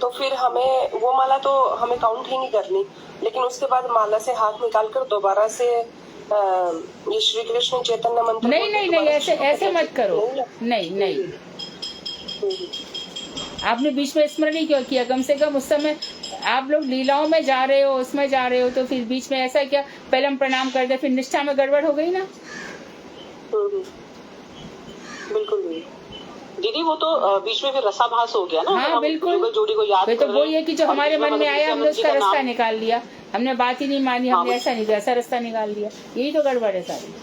तो फिर हमें वो माला तो हमें काउंट ही नहीं करनी, लेकिन उसके बाद माला से हाथ निकाल कर दोबारा से ये श्री कृष्ण चैतन्य मंत्र नहीं, ऐसे मत करो। नहीं, आपने बीच में स्मरण ही क्यों किया? कम से कम उस समय आप लोग लीलाओं में जा रहे हो, उसमें जा रहे हो, तो फिर बीच में ऐसा क्या पहले हम प्रणाम कर दे, फिर निष्ठा में गड़बड़ हो गई ना। बिल्कुल दीदी, वो तो बीच में फिर रसाभास हो गया ना। हाँ बिल्कुल, जोड़ी को याद तो वही है कि जो हमारे मन में आया हमने उसका रास्ता निकाल लिया, हमने बात ही नहीं मानी, हमने ऐसा नहीं किया, ऐसा रास्ता निकाल लिया, यही तो गड़बड़ है सारी।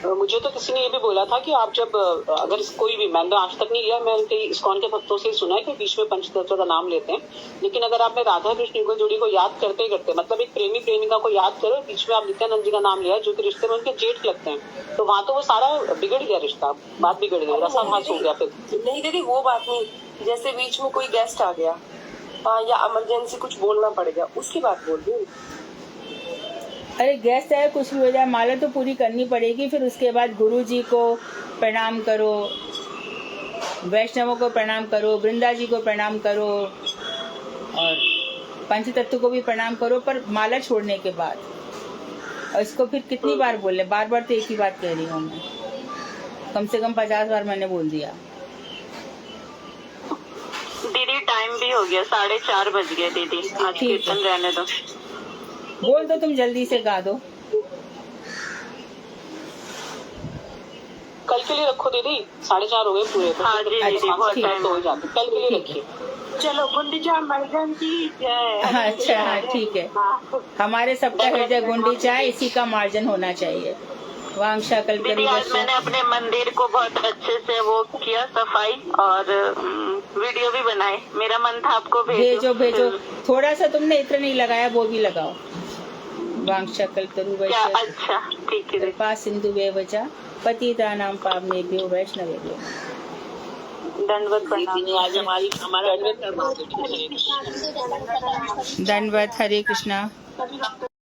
मुझे तो किसी ने ये भी बोला था कि आप जब अगर कोई भी, मैंने आज तक नहीं लिया, मैं कई इस्कॉन के भक्तों से सुना है कि बीच में पंचतत्व का नाम लेते हैं, लेकिन अगर आपने राधा कृष्ण युगल जोड़ी को याद करते करते, मतलब एक प्रेमी प्रेमिका को याद करो, बीच में आप नित्यानंद जी का नाम लिया जो कि रिश्ते में उनके जेठ लगते हैं, तो वहाँ तो वो सारा बिगड़ गया, रिश्ता बात बिगड़ गई, रसाभास हो गया। फिर नहीं दीदी, वो बात नहीं, जैसे बीच में कोई गेस्ट आ गया या इमरजेंसी कुछ बोलना पड़ गया, उसकी बात बोल रही हूँ। अरे गेस्ट है, कुछ भी हो जाए, माला तो पूरी करनी पड़ेगी। फिर उसके बाद गुरु जी को प्रणाम करो, वैष्णवों को प्रणाम करो, वृंदा जी को प्रणाम करो, और पंचतत्व को भी प्रणाम करो, पर माला छोड़ने के बाद। और इसको फिर कितनी बार बोले? बार बार तो एक ही बात कह रही हूँ मैं, कम से कम 50 बार मैंने बोल दिया। दीदी टाइम भी हो गया, 4:30 बज गए दीदी, आज कीर्तन रहने दो। बोल दो, तुम जल्दी से गा दो। कल के लिए रखो दीदी, 4:30 हो गए पूरे। हाँ जी दीदी, बहुत टाइम हो जाते, कल के लिए रखिए। चलो गुंडीचा मर्दन की जय। अच्छा, हाँ ठीक है। हमारे सबका हृदय गुंडीचा है, इसी का मार्जन होना चाहिए। वांछा कल्पतरु। आज मैंने अपने मंदिर को बहुत अच्छे से वो किया, सफाई, और वीडियो भी बनाए। मेरा मन था आपको भेजो। थोड़ा सा तुमने इतना नहीं लगाया, वो भी लगाओ। वांछा कल्पतरु वैष्णव। अच्छा ठीक है। कृपा सिंधु वेवचा पतितानां पावनेभ्यो वैष्णवेभ्यो। दंडवत आज हमारा दंडवत। हरे कृष्णा।